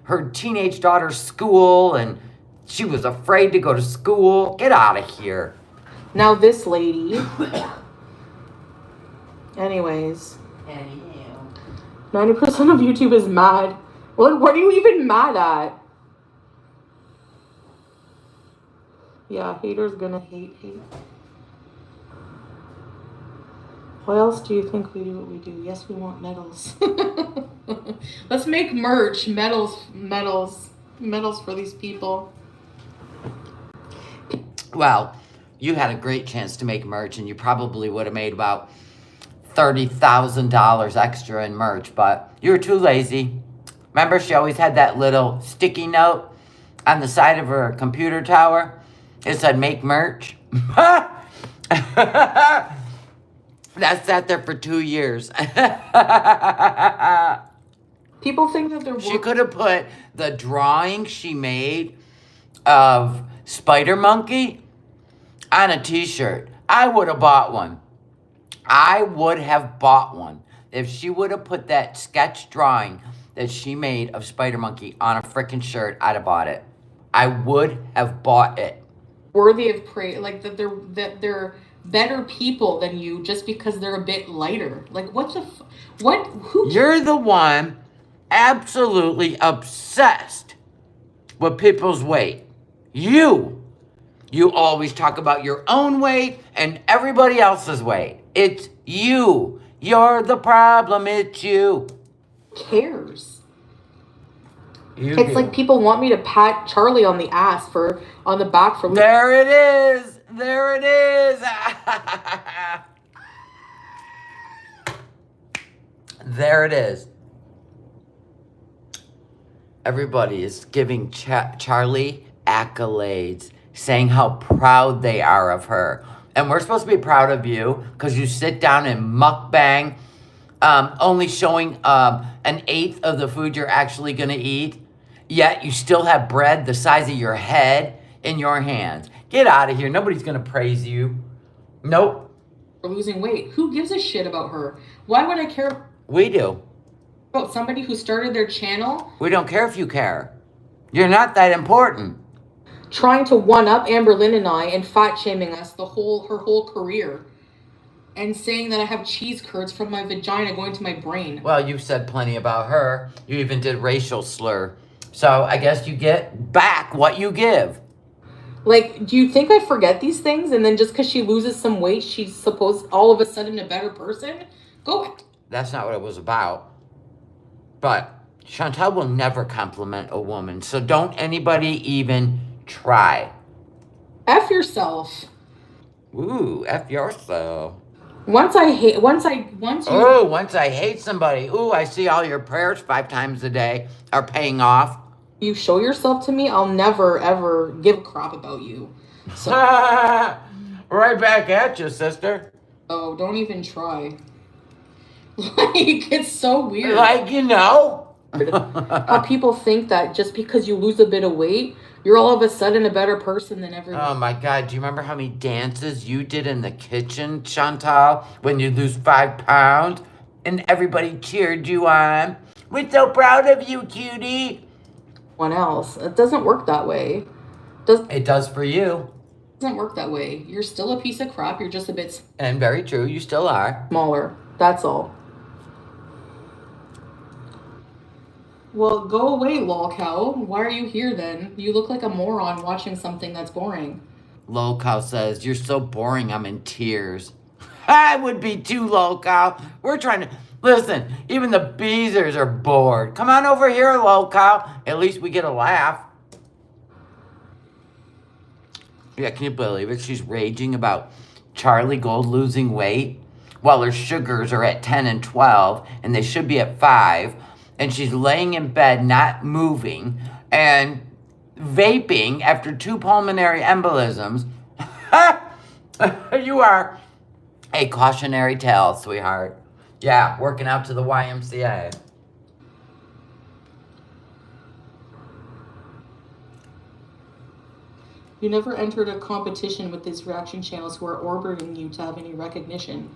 [SPEAKER 1] her teenage daughter's school, and she was afraid to go to school. Get out of here.
[SPEAKER 2] Now this lady. Anyways. 90% of YouTube is mad. Well, what are you even mad at? Yeah, haters gonna hate. Why else do you think we do what we do? Yes, we want medals. Let's make merch. Medals for these people.
[SPEAKER 1] Well, you had a great chance to make merch, and you probably would have made about $30,000 extra in merch, but you were too lazy. Remember, she always had that little sticky note on the side of her computer tower? It said, make merch. That sat there for 2 years.
[SPEAKER 2] People think that they're...
[SPEAKER 1] She could have put the drawing she made of Spider Monkey on a t-shirt. I would have bought one. I would have bought one. If she would have put that sketch drawing that she made of Spider Monkey on a freaking shirt, I'd have bought it. I would have bought it.
[SPEAKER 2] Worthy of praise, like that they're better people than you just because they're a bit lighter. Like, who?
[SPEAKER 1] You're the one absolutely obsessed with people's weight. You always talk about your own weight and everybody else's weight. It's you. You're the problem. It's you.
[SPEAKER 2] Who cares? It's like people want me to pat Charlie on the back for...
[SPEAKER 1] There it is. There it is. There it is. Everybody is giving Charlie accolades, saying how proud they are of her. And we're supposed to be proud of you because you sit down and mukbang, only showing an eighth of the food you're actually going to eat. Yet you still have bread the size of your head in your hands. Get out of here. Nobody's going to praise you. Nope.
[SPEAKER 2] For losing weight. Who gives a shit about her? Why would I care
[SPEAKER 1] We do.
[SPEAKER 2] about somebody who started their channel
[SPEAKER 1] We don't care if you care. You're not that important.
[SPEAKER 2] trying to one-up Amber Lynn and I and fat-shaming us her whole career and saying that I have cheese curds from my vagina going to my brain?
[SPEAKER 1] Well, you've said plenty about her. You even did racial slur. So I guess you get back what you give.
[SPEAKER 2] Like, do you think I forget these things? And then just because she loses some weight, she's supposed all of a sudden a better person? Go.
[SPEAKER 1] That's not what it was about. But Chantal will never compliment a woman. So don't anybody even try.
[SPEAKER 2] F yourself.
[SPEAKER 1] Ooh, F yourself.
[SPEAKER 2] Once I hate
[SPEAKER 1] somebody. Ooh, I see all your prayers 5 times a day are paying off.
[SPEAKER 2] you show yourself to me, I'll never ever give a crap about you. So
[SPEAKER 1] Right back at you, sister.
[SPEAKER 2] oh, don't even try. Like, it's so weird.
[SPEAKER 1] Like, you know.
[SPEAKER 2] How people think that just because you lose a bit of weight, you're all of a sudden a better person than everyone.
[SPEAKER 1] Oh my God, do you remember how many dances you did in the kitchen, Chantal, when you lose 5 pounds and everybody cheered you on? We're so proud of you, cutie.
[SPEAKER 2] One else. It doesn't work that way.
[SPEAKER 1] It does for you.
[SPEAKER 2] It doesn't work that way. You're still a piece of crap. You're just a bit
[SPEAKER 1] And very true, you still are.
[SPEAKER 2] smaller. That's all. Well, go away, lol cow. Why are you here then? You look like a moron watching something that's boring.
[SPEAKER 1] Lolcow says, you're so boring, I'm in tears. I would be too, Lolcow. We're trying to... Listen, even the Beezers are bored. Come on over here, Lolcow. At least we get a laugh. Yeah, can you believe it? She's raging about Charlie Gold losing weight while her sugars are at 10 and 12, and they should be at 5. And she's laying in bed, not moving, and vaping after 2 pulmonary embolisms. You are a cautionary tale, sweetheart. Yeah, working out to the YMCA.
[SPEAKER 2] You never entered a competition with these reaction channels who are orbiting you to have any recognition.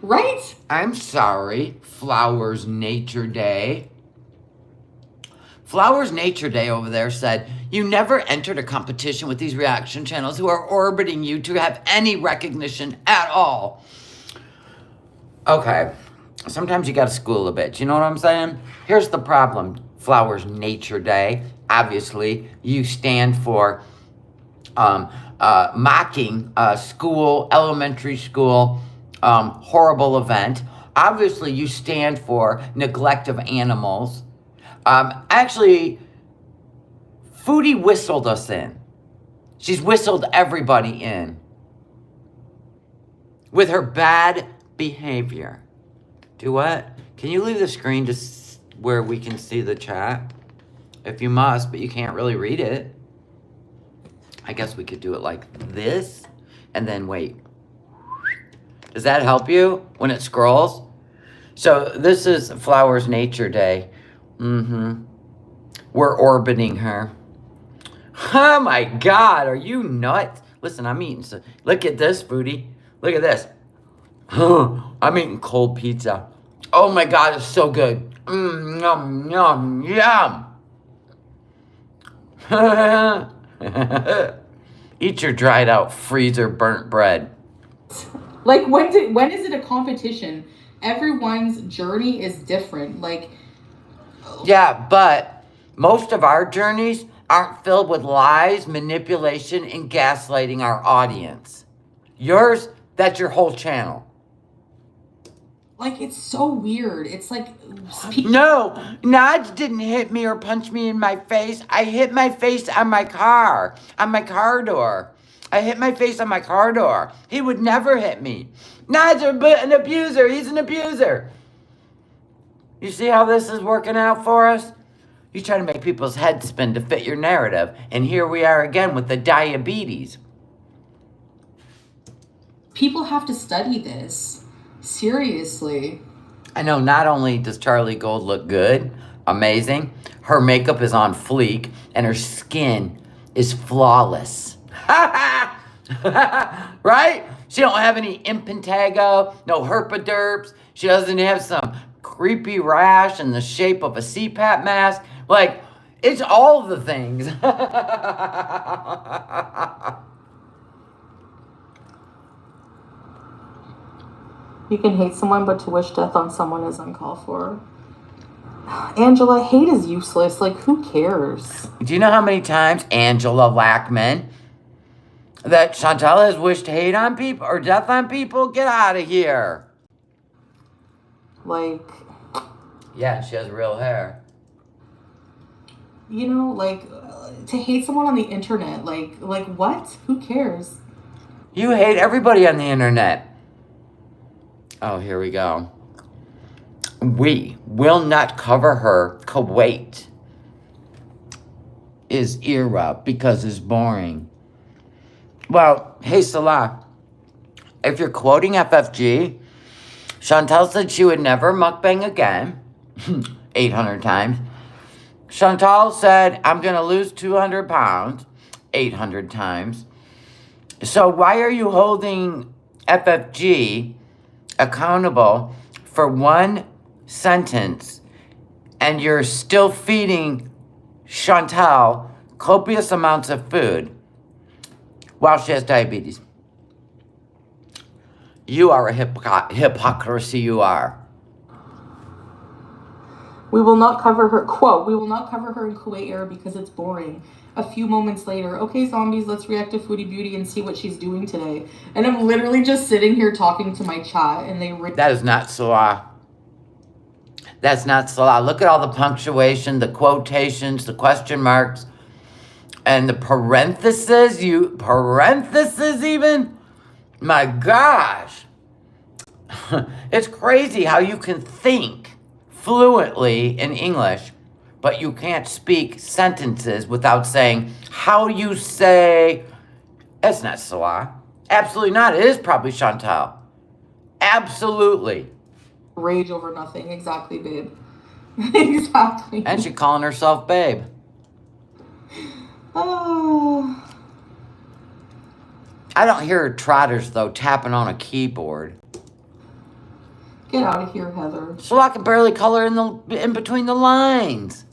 [SPEAKER 2] Right?
[SPEAKER 1] I'm sorry, Flowers Nature Day. Flowers Nature Day over there said, you never entered a competition with these reaction channels who are orbiting you to have any recognition at all. Okay, sometimes you gotta school a bit, you know what I'm saying? Here's the problem, Flowers Nature Day. Obviously, you stand for mocking school, elementary school, horrible event. Obviously, you stand for neglect of animals. Actually, Foodie whistled us in. She's whistled everybody in with her bad behavior. Do what? Can you leave the screen just where we can see the chat? If you must, but you can't really read it. I guess we could do it like this and then wait. Does that help you when it scrolls? So this is Flowers Nature Day. We're orbiting her. Oh my God, are you nuts? Listen, I'm eating some. Look at this, Foodie. Look at this. I'm eating cold pizza. Oh my God, it's so good. Yum, yum, yum. Eat your dried out freezer burnt bread.
[SPEAKER 2] Like, when is it a competition? Everyone's journey is different. Like,
[SPEAKER 1] yeah, but most of our journeys aren't filled with lies, manipulation, and gaslighting our audience. Yours, that's your whole channel.
[SPEAKER 2] like, it's so weird. It's like...
[SPEAKER 1] No, Naj didn't hit me or punch me in my face. I hit my face on my car door. I hit my face on my car door. He would never hit me. Naj's an abuser. He's an abuser. You see how this is working out for us? You try to make people's heads spin to fit your narrative. And here we are again with the diabetes.
[SPEAKER 2] People have to study this. Seriously.
[SPEAKER 1] I know not only does Charlie Gold look good, amazing, her makeup is on fleek, and her skin is flawless. Right? She don't have any impetigo, no herpaderps. She doesn't have some creepy rash in the shape of a CPAP mask. Like, it's all the things.
[SPEAKER 2] You can hate someone, but to wish death on someone is uncalled for. Angela, hate is useless. Like, who cares?
[SPEAKER 1] Do you know how many times Angela Lackman that Chantal has wished hate on people or death on people? Get out of here.
[SPEAKER 2] Like,
[SPEAKER 1] yeah, she has real hair.
[SPEAKER 2] You know, like, to hate someone on the internet, like what? Who cares?
[SPEAKER 1] You hate everybody on the internet. Oh, here we go. We will not cover her. Kuwait is era because it's boring. Well, hey, Salah, if you're quoting FFG, Chantal said she would never mukbang again. 800 times. Chantal said, I'm going to lose 200 pounds. 800 times. So why are you holding FFG accountable for one sentence and you're still feeding Chantal copious amounts of food while she has diabetes? You are a hypocrisy, you are.
[SPEAKER 2] We will not cover her, quote, we will not cover her in Kuwait era because it's boring. A few moments later, okay, zombies, let's react to Foodie Beauty and see what she's doing today. And I'm literally just sitting here talking to my chat and they...
[SPEAKER 1] That is not Salah. That's not Salah. Look at all the punctuation, the quotations, the question marks, and the parentheses. Parentheses even? My gosh. It's crazy how you can think fluently in English, but you can't speak sentences without saying how you say. It's not Salah. Absolutely not. It is probably Chantal. Absolutely.
[SPEAKER 2] Rage over nothing. Exactly, babe. Exactly.
[SPEAKER 1] And she calling herself babe.
[SPEAKER 2] Oh.
[SPEAKER 1] I don't hear her trotters, though, tapping on a keyboard.
[SPEAKER 2] Get out of here, Heather.
[SPEAKER 1] Salah can barely color in between the lines.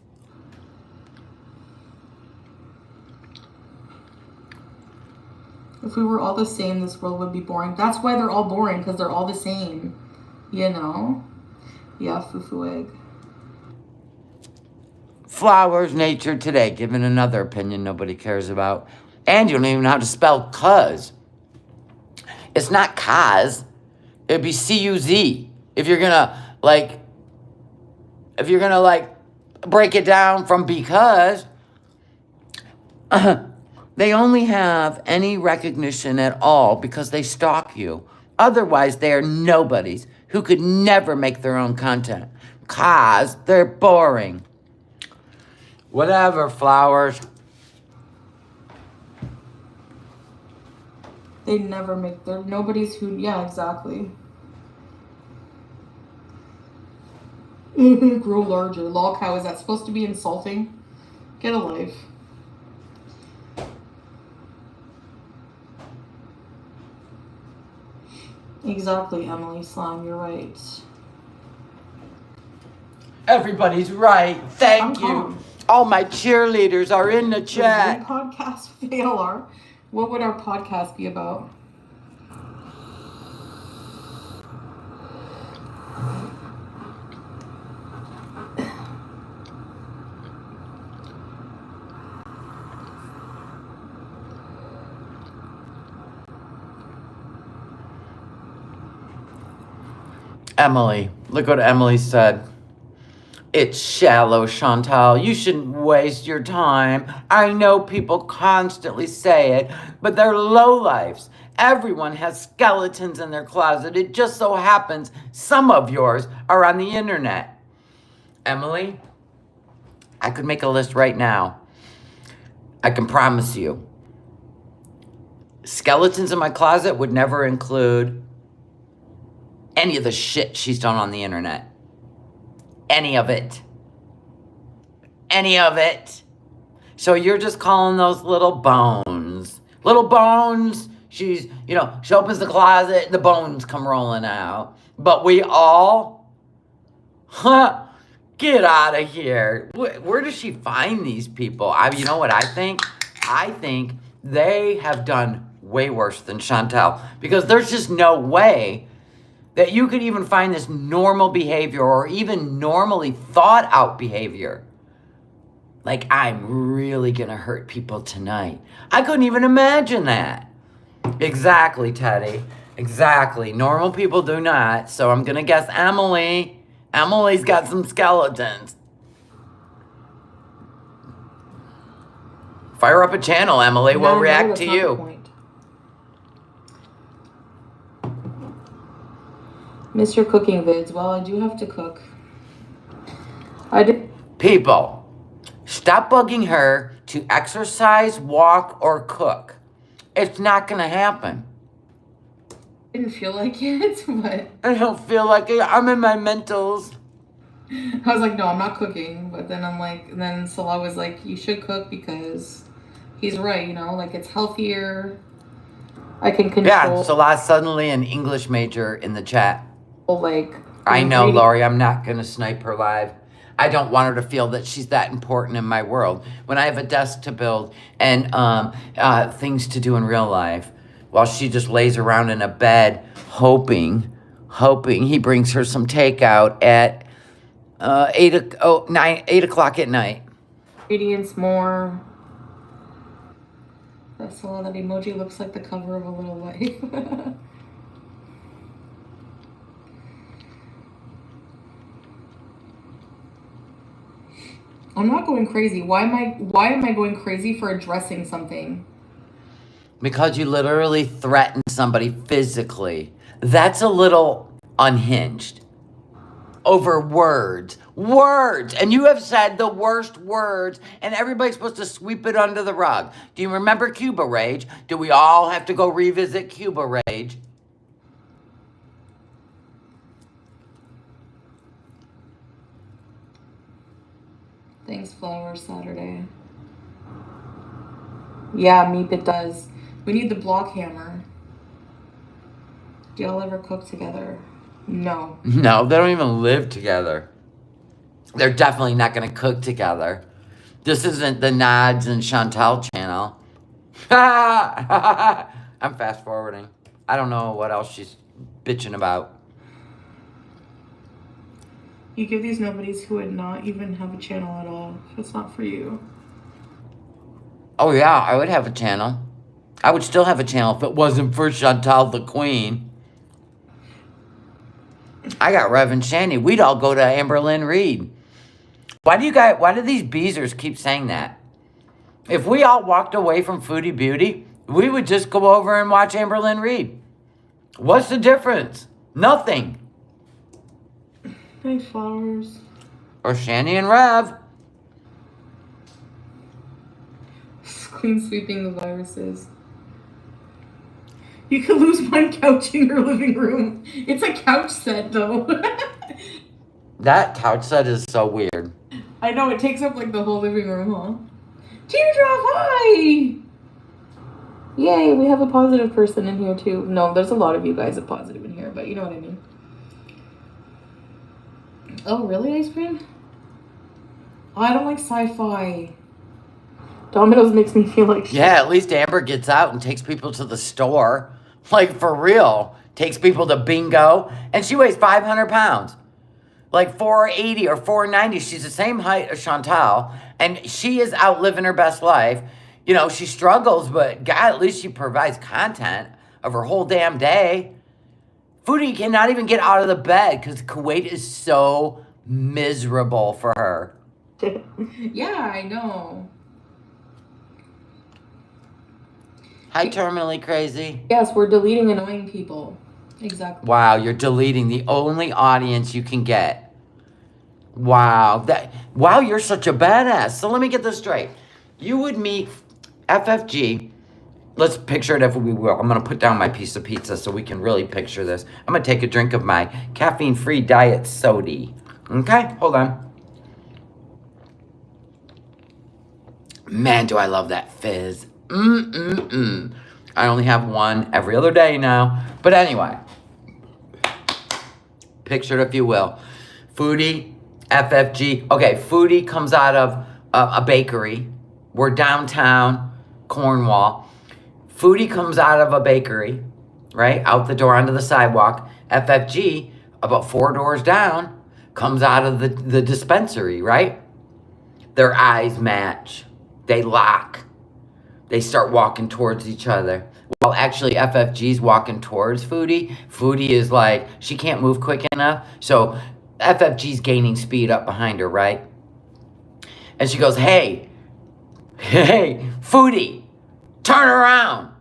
[SPEAKER 2] If we were all the same, this world would be boring. That's why they're all boring, because they're all the same. You know? Yeah, fufu egg.
[SPEAKER 1] Flowers, nature, today. Giving another opinion nobody cares about. And you don't even know how to spell cuz. It's not cuz. It'd be C-U-Z. If you're gonna, break it down from because, they only have any recognition at all because they stalk you. Otherwise, they are nobodies who could never make their own content. Cause they're boring. Whatever, flowers.
[SPEAKER 2] They never make their... Nobody's who... Yeah, exactly. Grow larger. Lol cow, is that supposed to be insulting? Get a life. Exactly, Emily Slime, you're right.
[SPEAKER 1] Everybody's right. Thank you. All my cheerleaders are in the chat.
[SPEAKER 2] Podcast with ALR. What would our podcast be about?
[SPEAKER 1] Emily, look what Emily said. It's shallow, Chantal. You shouldn't waste your time. I know people constantly say it, but they're lowlifes. Everyone has skeletons in their closet. It just so happens some of yours are on the internet. Emily, I could make a list right now. I can promise you. Skeletons in my closet would never include any of the shit she's done on the internet. Any of it. Any of it. So you're just calling those little bones. Little bones, She's, she opens the closet and the bones come rolling out. But we all, get out of here. Where does she find these people? You know what I think? I think they have done way worse than Chantal, because there's just no way that you could even find this normal behavior or even normally thought out behavior. Like, I'm really gonna hurt people tonight. I couldn't even imagine that. Exactly, Teddy. Exactly. Normal people do not. So I'm gonna guess Emily. Emily's got some skeletons. Fire up a channel, Emily. We'll react to you.
[SPEAKER 2] Miss your cooking vids. Well, I do have to cook.
[SPEAKER 1] People, stop bugging her to exercise, walk, or cook. It's not gonna happen.
[SPEAKER 2] Didn't feel like it, but
[SPEAKER 1] I don't feel like it. I'm in my mentals.
[SPEAKER 2] I was like, no, I'm not cooking. But then then Salah was like, you should cook because he's right, like it's healthier. I can control.
[SPEAKER 1] Yeah, Salah's suddenly an English major in the chat.
[SPEAKER 2] Like,
[SPEAKER 1] I know, Lori, I'm not going to snipe her live. I don't want her to feel that she's that important in my world. When I have a desk to build and things to do in real life, while she just lays around in a bed hoping he brings her some takeout at 8 o'clock at night.
[SPEAKER 2] Ingredients more. That's all. That emoji looks like the cover of a little life. I'm not going crazy. Why am I going crazy for addressing something?
[SPEAKER 1] Because you literally threatened somebody physically. That's a little unhinged. Over words. Words! And you have said the worst words, and everybody's supposed to sweep it under the rug. Do you remember Cuba Rage? Do we all have to go revisit Cuba Rage?
[SPEAKER 2] Thanks, Flowers Saturday. Yeah, Meep, it does. We need the block hammer. Do y'all ever cook together? No.
[SPEAKER 1] No, they don't even live together. They're definitely not going to cook together. This isn't the Nods and Chantal channel. I'm fast forwarding. I don't know what else she's bitching about.
[SPEAKER 2] You give these nobodies who would not even have a channel at all. It's not for you.
[SPEAKER 1] Oh yeah, I would have a channel. I would still have a channel if it wasn't for Chantal the Queen. I got Rev and Shandy. We'd all go to Amberlynn Reed. Why do these beezers keep saying that? If we all walked away from Foodie Beauty, we would just go over and watch Amberlynn Reed. What's the difference? Nothing.
[SPEAKER 2] Thanks, Flowers.
[SPEAKER 1] Or Shandy and Rev.
[SPEAKER 2] Clean sweeping the viruses. You could lose one couch in your living room. It's a couch set, though.
[SPEAKER 1] That couch set is so weird.
[SPEAKER 2] I know, it takes up like the whole living room, huh? Teardrop, hi! Yay, we have a positive person in here, too. No, there's a lot of you guys are positive in here, but you know what I mean. Oh, really, ice cream? Oh, I don't like sci-fi. Domino's makes me feel like shit.
[SPEAKER 1] Yeah, at least Amber gets out and takes people to the store. Like, for real. Takes people to bingo. And she weighs 500 pounds. Like 480 or 490. She's the same height as Chantal. And she is out living her best life. You know, she struggles, but God, at least she provides content of her whole damn day. Foodie cannot even get out of the bed because Kuwait is so miserable for her.
[SPEAKER 2] Yeah, I know.
[SPEAKER 1] Hi, Terminally Crazy.
[SPEAKER 2] Yes, we're deleting annoying people. Exactly.
[SPEAKER 1] Wow, you're deleting the only audience you can get. Wow, you're such a badass. So let me get this straight. You would meet FFG. Let's picture it if we will. I'm going to put down my piece of pizza so we can really picture this. I'm going to take a drink of my caffeine-free diet soda. Okay, hold on. Man, do I love that fizz. I only have one every other day now. But anyway, picture it if you will. Foodie, FFG. Okay, Foodie comes out of a bakery. We're downtown Cornwall. Foodie comes out of a bakery, right? Out the door onto the sidewalk. FFG, about 4 doors down, comes out of the dispensary, right? Their eyes match. They lock. They start walking towards each other. Well, actually, FFG's walking towards Foodie. Foodie is like, she can't move quick enough. So FFG's gaining speed up behind her, right? And she goes, hey, Foodie, turn around.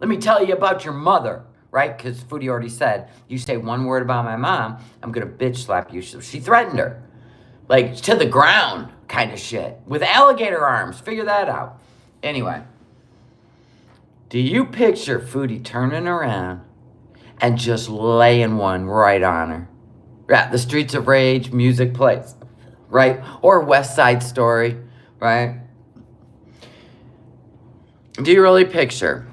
[SPEAKER 1] Let me tell you about your mother, right? Because Foodie already said, you say one word about my mom, I'm going to bitch slap you. So she threatened her. Like, to the ground kind of shit. With alligator arms. Figure that out. Anyway. Do you picture Foodie turning around and just laying one right on her? Yeah, the Streets of Rage music plays, right? Or West Side Story, right? Do you really picture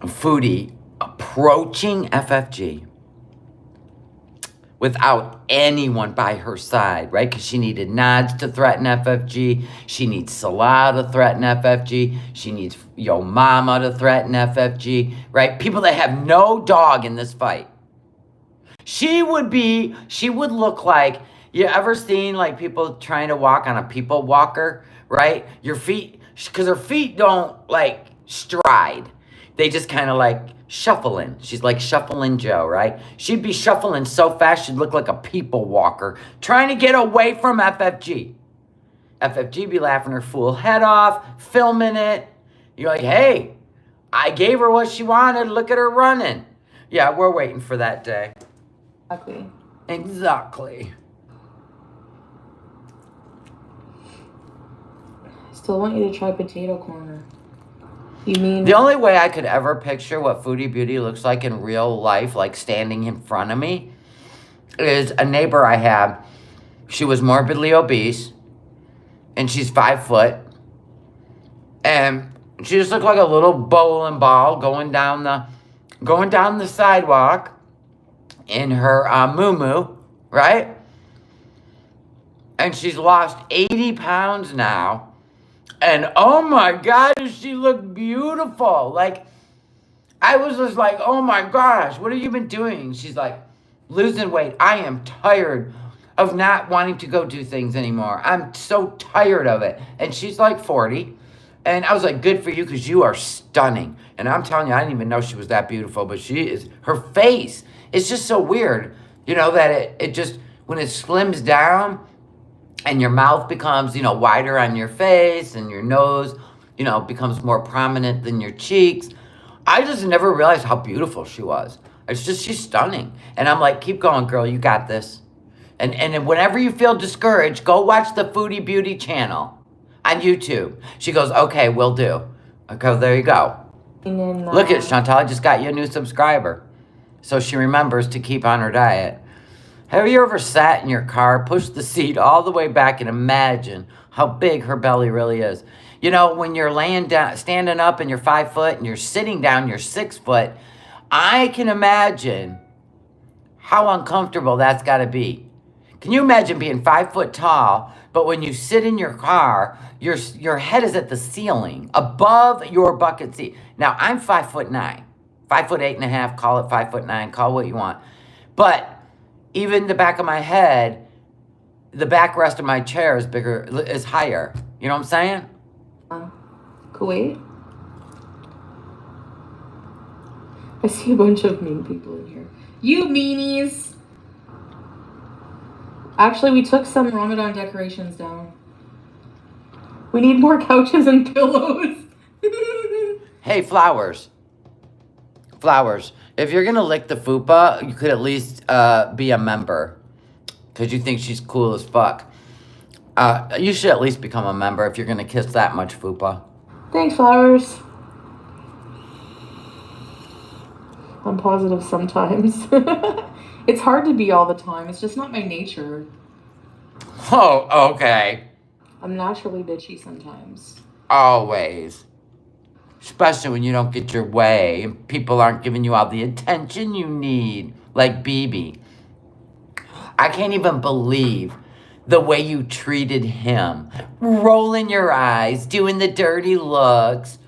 [SPEAKER 1] Foodie approaching FFG without anyone by her side, right? Because she needed Nods to threaten FFG. She needs Salah to threaten FFG. She needs Yo Mama to threaten FFG, right? People that have no dog in this fight. She would look like, you ever seen like people trying to walk on a people walker, right? Your feet, because her feet don't like stride. They just kind of like shuffling. She's like Shuffling Joe, right? She'd be shuffling so fast she'd look like a people walker trying to get away from FFG. FFG be laughing her fool head off, filming it. You're like, hey, I gave her what she wanted. Look at her running. Yeah, we're waiting for that day. Exactly.
[SPEAKER 2] Still want you to try potato corner. You mean...
[SPEAKER 1] The only way I could ever picture what Foodie Beauty looks like in real life, like standing in front of me, is a neighbor I have. She was morbidly obese, and she's 5 foot, and she just looked like a little bowling ball going down the sidewalk in her muumuu, right? And she's lost 80 pounds now. And oh my God, does she look beautiful? Like, I was just like, oh my gosh, what have you been doing? She's like, losing weight. I am tired of not wanting to go do things anymore. I'm so tired of it. And she's like 40. And I was like, good for you, because you are stunning. And I'm telling you, I didn't even know she was that beautiful, but she is. Her face is just so weird, you know, that it just, when it slims down, and your mouth becomes, you know, wider on your face, and your nose, you know, becomes more prominent than your cheeks. I just never realized how beautiful she was. It's just, she's stunning. And I'm like, keep going, girl, you got this. And whenever you feel discouraged, go watch the Foodie Beauty channel on YouTube. She goes, okay, will do. Okay, there you go. Look at Chantal, I just got you a new subscriber. So she remembers to keep on her diet. Have you ever sat in your car, pushed the seat all the way back, and imagine how big her belly really is? You know, when you're laying down, standing up, and you're 5 foot, and you're sitting down, you're 6 foot, I can imagine how uncomfortable that's got to be. Can you imagine being 5 foot tall, but when you sit in your car, your head is at the ceiling, above your bucket seat? Now, I'm 5'9", 5'8.5", call it 5'9", call it what you want. But even the back of my head, the backrest of my chair is higher. You know what I'm saying?
[SPEAKER 2] Kuwait? I see a bunch of mean people in here. You meanies! Actually, we took some Ramadan decorations down. We need more couches and pillows.
[SPEAKER 1] Hey, flowers. Flowers. If you're going to lick the fupa, you could at least be a member. Because you think she's cool as fuck. You should at least become a member if you're going to kiss that much fupa.
[SPEAKER 2] Thanks, flowers. I'm positive sometimes. It's hard to be all the time. It's just not my nature.
[SPEAKER 1] Oh, okay.
[SPEAKER 2] I'm naturally bitchy sometimes.
[SPEAKER 1] Always. Especially when you don't get your way and people aren't giving you all the attention you need, like BB. I can't even believe the way you treated him. Rolling your eyes, doing the dirty looks,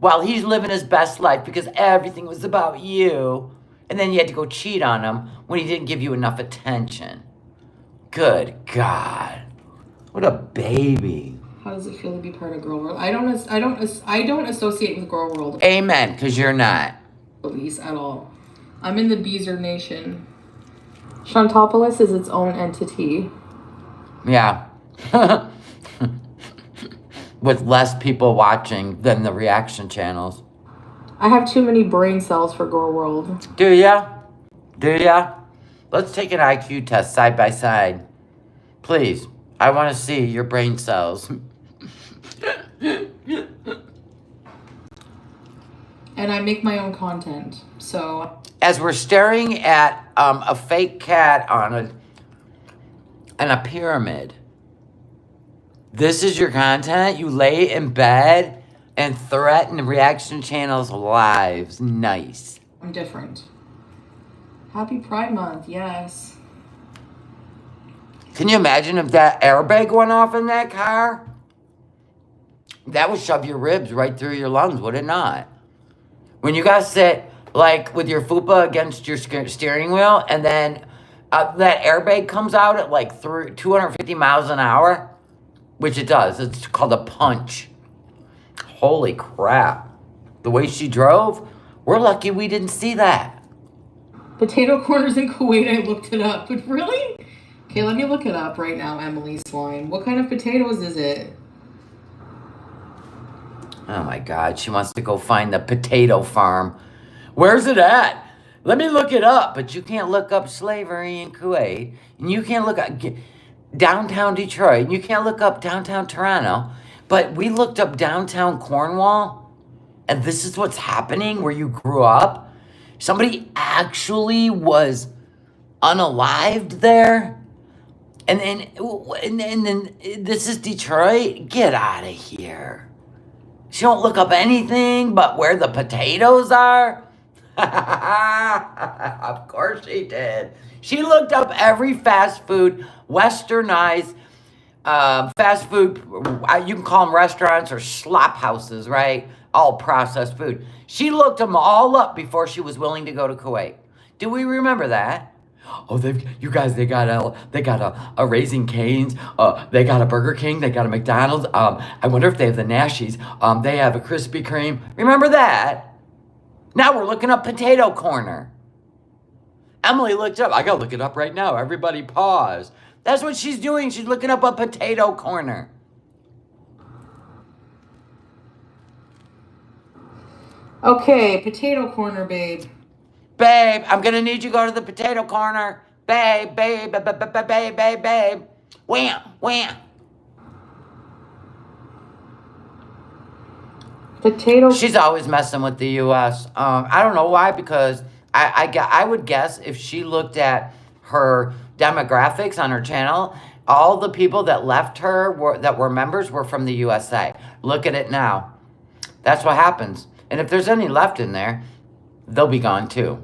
[SPEAKER 1] while he's living his best life because everything was about you. And then you had to go cheat on him when he didn't give you enough attention. Good God. What a baby.
[SPEAKER 2] How does it feel to be part of Girl World? I don't associate with Girl World
[SPEAKER 1] Amen, because you're not.
[SPEAKER 2] police at all. I'm in the Beezer Nation. Shantopolis is its own entity.
[SPEAKER 1] Yeah. With less people watching than the reaction channels.
[SPEAKER 2] I have too many brain cells for Girl World.
[SPEAKER 1] Do ya? Do ya? Let's take an IQ test side by side. Please. I want to see your brain cells.
[SPEAKER 2] And I make my own content, so...
[SPEAKER 1] As we're staring at a fake cat on a pyramid, this is your content? You lay in bed and threaten reaction channels' lives. Nice.
[SPEAKER 2] I'm different. Happy Pride Month, yes.
[SPEAKER 1] Can you imagine if that airbag went off in that car? That would shove your ribs right through your lungs, would it not? When you guys sit, like, with your fupa against your steering wheel, and then that airbag comes out at, like, 250 miles an hour, which it does. It's called a punch. Holy crap. The way she drove, we're lucky we didn't see that.
[SPEAKER 2] Potato corners in Kuwait, I looked it up. But really? Okay, let me look it up right now, Emily Swine. What kind of potatoes is it?
[SPEAKER 1] Oh, my God. She wants to go find the potato farm. Where's it at? Let me look it up. But you can't look up slavery in Kuwait. And you can't look up downtown Detroit. And you can't look up downtown Toronto. But we looked up downtown Cornwall. And this is what's happening where you grew up. Somebody actually was unalived there. And then this is Detroit. Get out of here. She don't look up anything but where the potatoes are? Of course she did. She looked up every fast food, westernized fast food. You can call them restaurants or slop houses, right? All processed food. She looked them all up before she was willing to go to Kuwait. Do we remember that? Oh, they got a Raising Cane's. They got a Burger King. They got a McDonald's. I wonder if they have the Nashies. They have a Krispy Kreme. Remember that? Now we're looking up Potato Corner. Emily looked up. I gotta look it up right now. Everybody pause. That's what she's doing. She's looking up a Potato Corner.
[SPEAKER 2] Okay, Potato Corner, babe.
[SPEAKER 1] Babe, I'm gonna need you to go to the Potato Corner. Babe. Wham.
[SPEAKER 2] Potato.
[SPEAKER 1] She's always messing with the U.S. I don't know why, because I would guess if she looked at her demographics on her channel, all the people that left her that were members were from the USA. Look at it now. That's what happens. And if there's any left in there, they'll be gone too.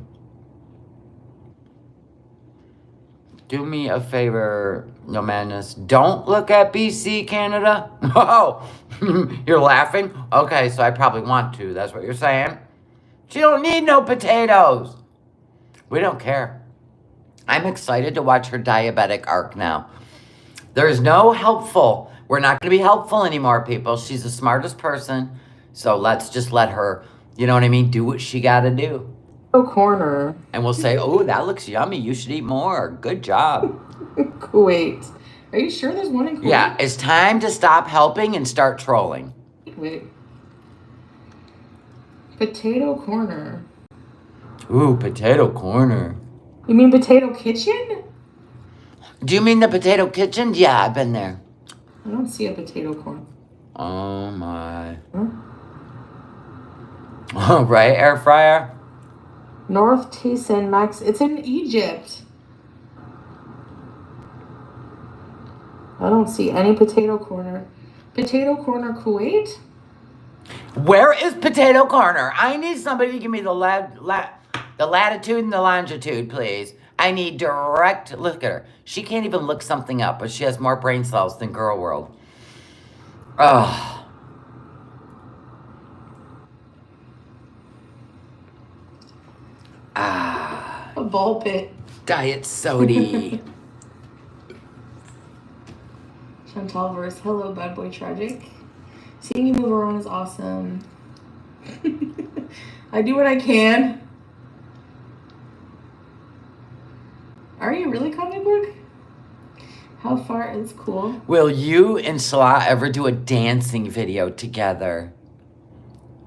[SPEAKER 1] Do me a favor, No Madness. Don't look at BC, Canada. Oh, you're laughing? Okay, so I probably want to. That's what you're saying? She don't need no potatoes. We don't care. I'm excited to watch her diabetic arc now. There's no helpful. We're not going to be helpful anymore, people. She's the smartest person. So let's just let her, you know what I mean, do what she got to do.
[SPEAKER 2] Corner.
[SPEAKER 1] And we'll say, oh, that looks yummy. You should eat more. Good job.
[SPEAKER 2] Kuwait. Are you sure there's one in Kuwait?
[SPEAKER 1] Yeah, it's time to stop helping and start trolling.
[SPEAKER 2] Wait. Potato Corner.
[SPEAKER 1] Ooh, Potato Corner.
[SPEAKER 2] You mean Potato Kitchen?
[SPEAKER 1] Do you mean the Potato Kitchen? Yeah, I've been there.
[SPEAKER 2] I don't see a potato corner.
[SPEAKER 1] Oh, my.
[SPEAKER 2] Huh?
[SPEAKER 1] Oh, right, air fryer?
[SPEAKER 2] North Taysan Max. It's in Egypt. I don't see any Potato Corner. Potato Corner Kuwait?
[SPEAKER 1] Where is Potato Corner? I need somebody to give me the latitude and the longitude, please. I need direct, look at her. She can't even look something up, but she has more brain cells than Girl World. Oh. Ah.
[SPEAKER 2] A ball pit.
[SPEAKER 1] Diet sody.
[SPEAKER 2] Chantal verse, hello, bad boy tragic. Seeing you move around is awesome. I do what I can. Are you really comic book? How far is cool?
[SPEAKER 1] Will you and Salah ever do a dancing video together?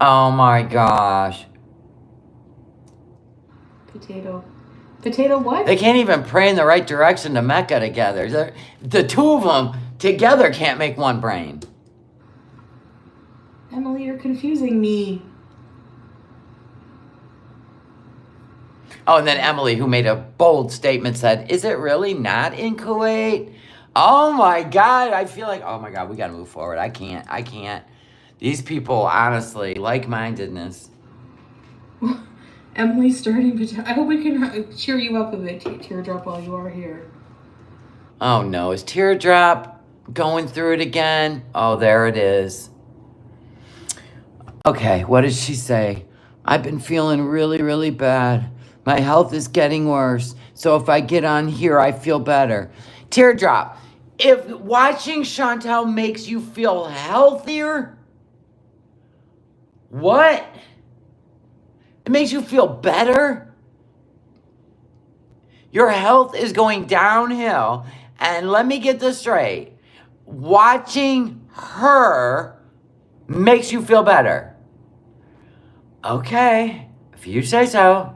[SPEAKER 1] Oh my gosh.
[SPEAKER 2] Potato. Potato what?
[SPEAKER 1] They can't even pray in the right direction to Mecca together. The two of them together can't make one brain.
[SPEAKER 2] Emily, you're confusing me.
[SPEAKER 1] Oh, and then Emily, who made a bold statement, said, is it really not in Kuwait? Oh my God. I feel like, oh my God, we got to move forward. I can't. These people, honestly, like-mindedness.
[SPEAKER 2] Emily's starting to. I hope we can cheer you up a bit, Teardrop, while you are here.
[SPEAKER 1] Oh no, is Teardrop going through it again? Oh, there it is. Okay, what did she say? I've been feeling really, really bad. My health is getting worse. So if I get on here, I feel better. Teardrop, if watching Chantal makes you feel healthier, what? It makes you feel better? Your health is going downhill. And let me get this straight. Watching her makes you feel better. Okay, if you say so.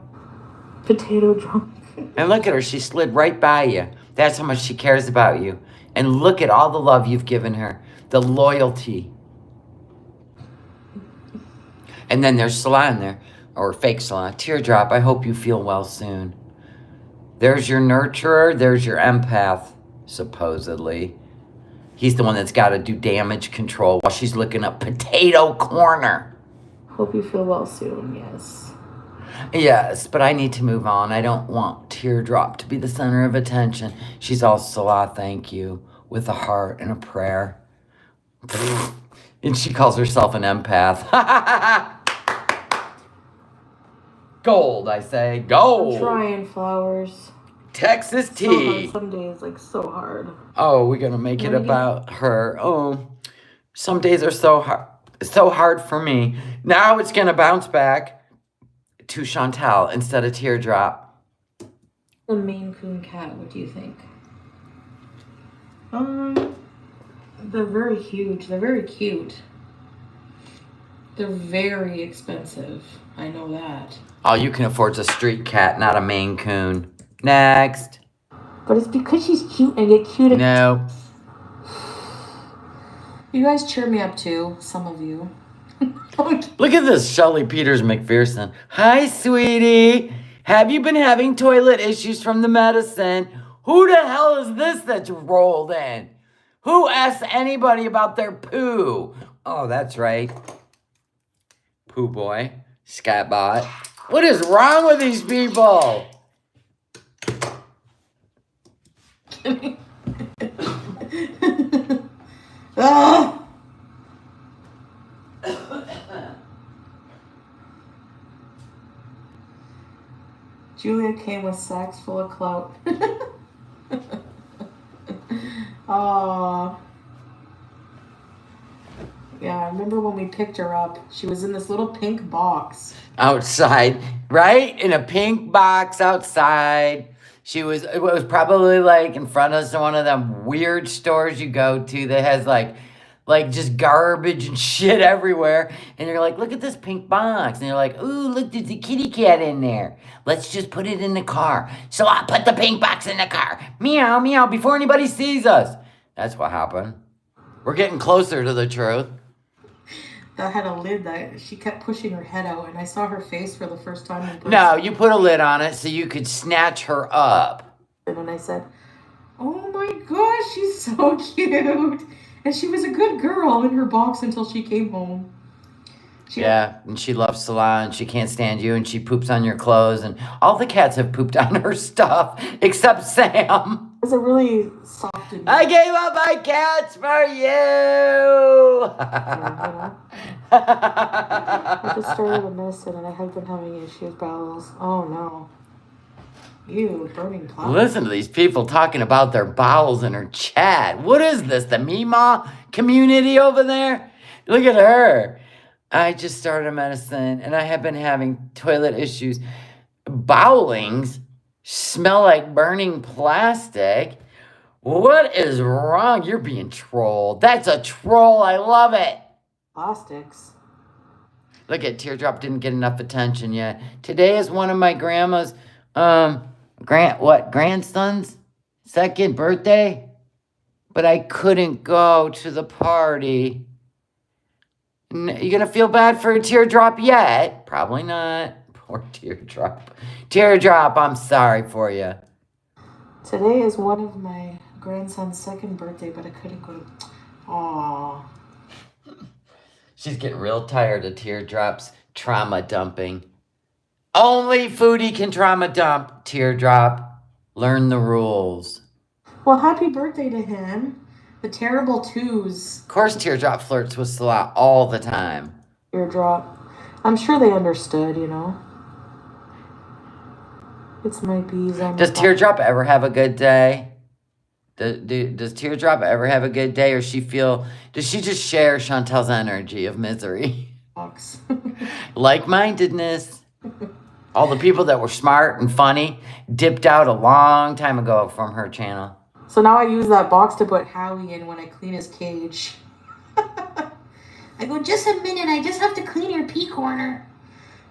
[SPEAKER 2] Potato drunk.
[SPEAKER 1] And look at her, she slid right by you. That's how much she cares about you. And look at all the love you've given her. The loyalty. And then there's Salah in there. Or fake Salah. Teardrop, I hope you feel well soon. There's your nurturer. There's your empath, supposedly. He's the one that's got to do damage control while she's looking up Potato Corner.
[SPEAKER 2] Hope you feel well soon, yes.
[SPEAKER 1] Yes, but I need to move on. I don't want Teardrop to be the center of attention. She's all Salah, thank you, with a heart and a prayer. And she calls herself an empath. Gold, I say. Gold.
[SPEAKER 2] I'm trying, flowers.
[SPEAKER 1] Texas
[SPEAKER 2] So
[SPEAKER 1] tea.
[SPEAKER 2] hard some days, like so hard.
[SPEAKER 1] Oh, we're going to make it about her. Oh, some days are so hard for me. Now it's going to bounce back to Chantal instead of Teardrop.
[SPEAKER 2] The Maine Coon cat, what do you think? They're very huge. They're very cute. They're very expensive. I know that.
[SPEAKER 1] All you can afford is a street cat, not a Maine Coon. Next.
[SPEAKER 2] But it's because she's cute and get cute.
[SPEAKER 1] No.
[SPEAKER 2] You guys cheer me up too, some of you.
[SPEAKER 1] Look at this Shelly Peters McPherson. Hi, sweetie. Have you been having toilet issues from the medicine? Who the hell is this that's rolled in? Who asks anybody about their poo? Oh, that's right. Poo boy. Scat Bot. What is wrong with these people?
[SPEAKER 2] Oh! Julia came with sacks full of clout. Aww. Yeah, I remember when we picked her up. She was in this little pink box.
[SPEAKER 1] Outside, right? In a pink box outside. It was probably like in front of one of them weird stores you go to that has like just garbage and shit everywhere. And you're like, look at this pink box. And you're like, ooh, look, there's a kitty cat in there. Let's just put it in the car. So I put the pink box in the car. Meow, meow, before anybody sees us. That's what happened. We're getting closer to the truth.
[SPEAKER 2] That had a lid that she kept pushing her head out, and I saw her face for the first time in person.
[SPEAKER 1] No, you put a lid on it so you could snatch her up.
[SPEAKER 2] And I said, oh my gosh, she's so cute. And she was a good girl in her box until she came home.
[SPEAKER 1] Yeah, and she loves Salah, and she can't stand you, and she poops on your clothes, and all the cats have pooped on her stuff, except Sam.
[SPEAKER 2] It's a really soft and
[SPEAKER 1] I gave up my cats for you!
[SPEAKER 2] I just started a medicine and I have been having issues with bowels. Oh no. Ew, burning clouds.
[SPEAKER 1] Listen to these people talking about their bowels in her chat. What is this, the Mima community over there? Look at her. I just started a medicine and I have been having toilet issues. Bowlings smell like burning plastic. What is wrong? You're being trolled. That's a troll. I love it.
[SPEAKER 2] Plastics.
[SPEAKER 1] Look at Teardrop didn't get enough attention yet. Today is one of my grandma's grandson's second birthday. But I couldn't go to the party. You gonna feel bad for Teardrop yet? Probably not. Poor Teardrop. Teardrop, I'm sorry for you.
[SPEAKER 2] Today is one of my grandson's second birthday, but I couldn't go to... Aww.
[SPEAKER 1] She's getting real tired of Teardrop's trauma dumping. Only Foodie can trauma dump. Teardrop, learn the rules.
[SPEAKER 2] Well, happy birthday to him. The terrible twos.
[SPEAKER 1] Of course, Teardrop flirts with Salah all the time.
[SPEAKER 2] Teardrop. I'm sure they understood, you know. It's my bees on
[SPEAKER 1] Does Teardrop ever have a good day? Does Teardrop ever have a good day, or does she just share Chantel's energy of misery?
[SPEAKER 2] box.
[SPEAKER 1] Like-mindedness. All the people that were smart and funny dipped out a long time ago from her channel.
[SPEAKER 2] So now I use that box to put Howie in when I clean his cage. I go, just a minute, I just have to clean your pee corner.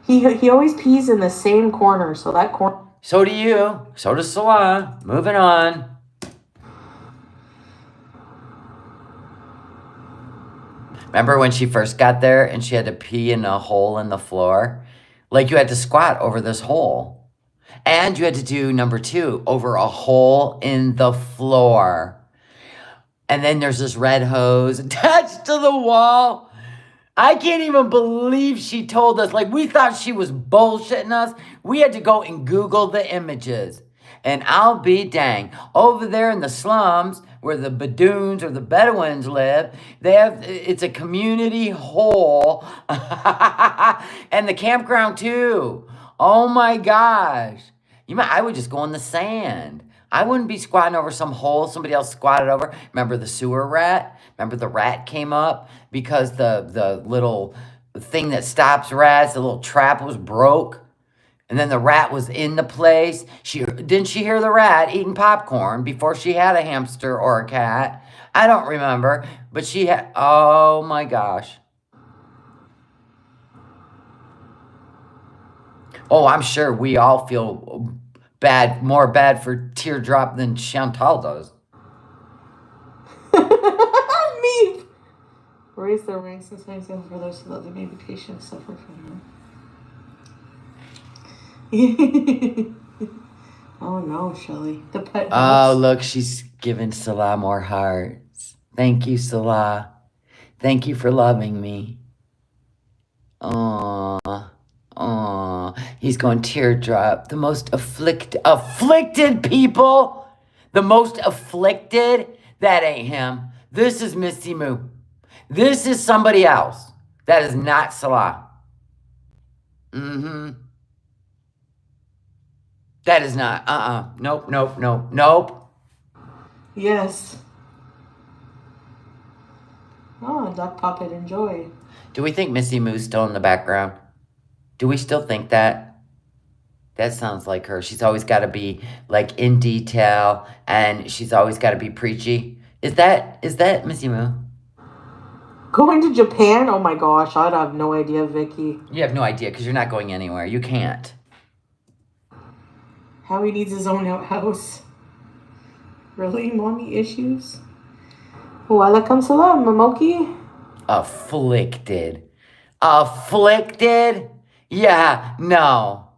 [SPEAKER 2] He always pees in the same corner, so that corner...
[SPEAKER 1] So do you. So does Salah. Moving on. Remember when she first got there and she had to pee in a hole in the floor? Like you had to squat over this hole. And you had to do number 2, over a hole in the floor. And then there's this red hose attached to the wall. I can't even believe she told us. Like, we thought she was bullshitting us. We had to go and Google the images. And I'll be dang. Over there in the slums, where the Badoons or the Bedouins live, it's a community hole. And the campground, too. Oh, my gosh. I would just go in the sand. I wouldn't be squatting over some hole somebody else squatted over. Remember the sewer rat? Remember the rat came up because the little thing that stops rats, the little trap was broke? And then the rat was in the place. Didn't she hear the rat eating popcorn before she had a hamster or a cat? I don't remember. But she had... Oh, my gosh. Oh, I'm sure we all feel more bad for Teardrop than Chantal does.
[SPEAKER 2] Me! Raise their ranks and thanks them for those who love them, may be patient, suffer from them. Oh no, Shelly. The pet.
[SPEAKER 1] Oh, look, she's giving Salah more hearts. Thank you, Salah. Thank you for loving me. Aww. He's going Teardrop. The most afflicted people. The most afflicted. That ain't him. This is Misty Moo. This is somebody else. That is not Salah. That is not. Nope.
[SPEAKER 2] Yes. Oh, duck puppet, enjoy.
[SPEAKER 1] Do we think Missy Moo's still in the background? Do we still think that? That sounds like her. She's always got to be like in detail, and she's always got to be preachy. Is that Missy Moo?
[SPEAKER 2] Going to Japan? Oh my gosh, I'd have no idea, Vicky.
[SPEAKER 1] You have no idea because you're not going anywhere. You can't.
[SPEAKER 2] Howie needs his own outhouse. Really? Mommy issues? Walaikum salam, Mamoki.
[SPEAKER 1] Afflicted. Yeah, no.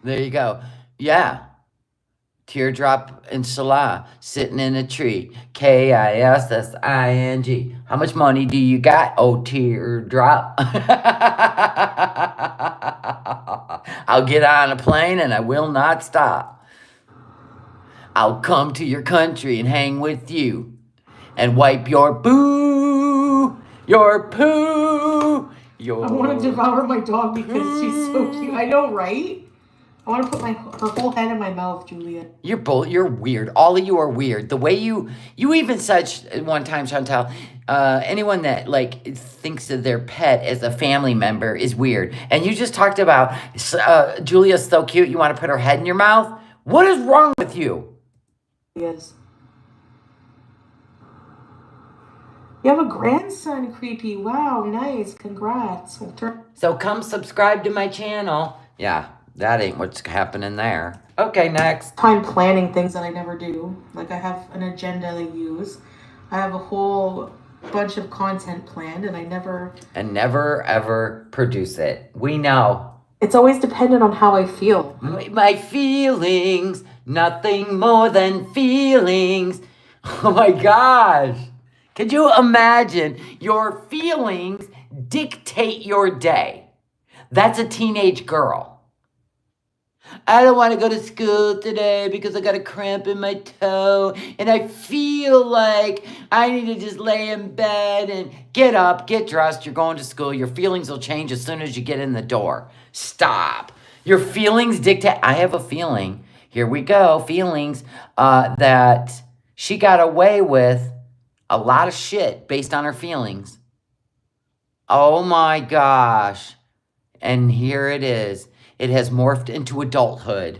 [SPEAKER 1] There you go. Yeah. Teardrop and Salah sitting in a tree. Kissing. How much money do you got? Oh, teardrop. I'll get on a plane and I will not stop. I'll come to your country and hang with you and wipe your boo, your poo, your.
[SPEAKER 2] I want to devour my dog because she's so cute. I know, right? I want to put her whole head in my mouth, Julia.
[SPEAKER 1] You're weird. All of you are weird. The way you even said one time, Chantal, anyone that like thinks of their pet as a family member is weird. And you just talked about Julia's so cute. You want to put her head in your mouth? What is wrong with you?
[SPEAKER 2] Yes. You have a grandson, Creepy. Wow, nice. Congrats.
[SPEAKER 1] So come subscribe to my channel. Yeah. That ain't what's happening there. Okay, next.
[SPEAKER 2] Time planning things that I never do. Like I have an agenda I use. I have a whole bunch of content planned and I never ever produce it. We know. It's always dependent on how I feel.
[SPEAKER 1] My feelings, nothing more than feelings. Oh my gosh. Could you imagine your feelings dictate your day? That's a teenage girl. I don't want to go to school today because I got a cramp in my toe and I feel like I need to just lay in bed and get up, get dressed. You're going to school. Your feelings will change as soon as you get in the door. Stop. Your feelings dictate. I have a feeling. Here we go. Feelings that she got away with a lot of shit based on her feelings. Oh my gosh. And here it is. It has morphed into adulthood.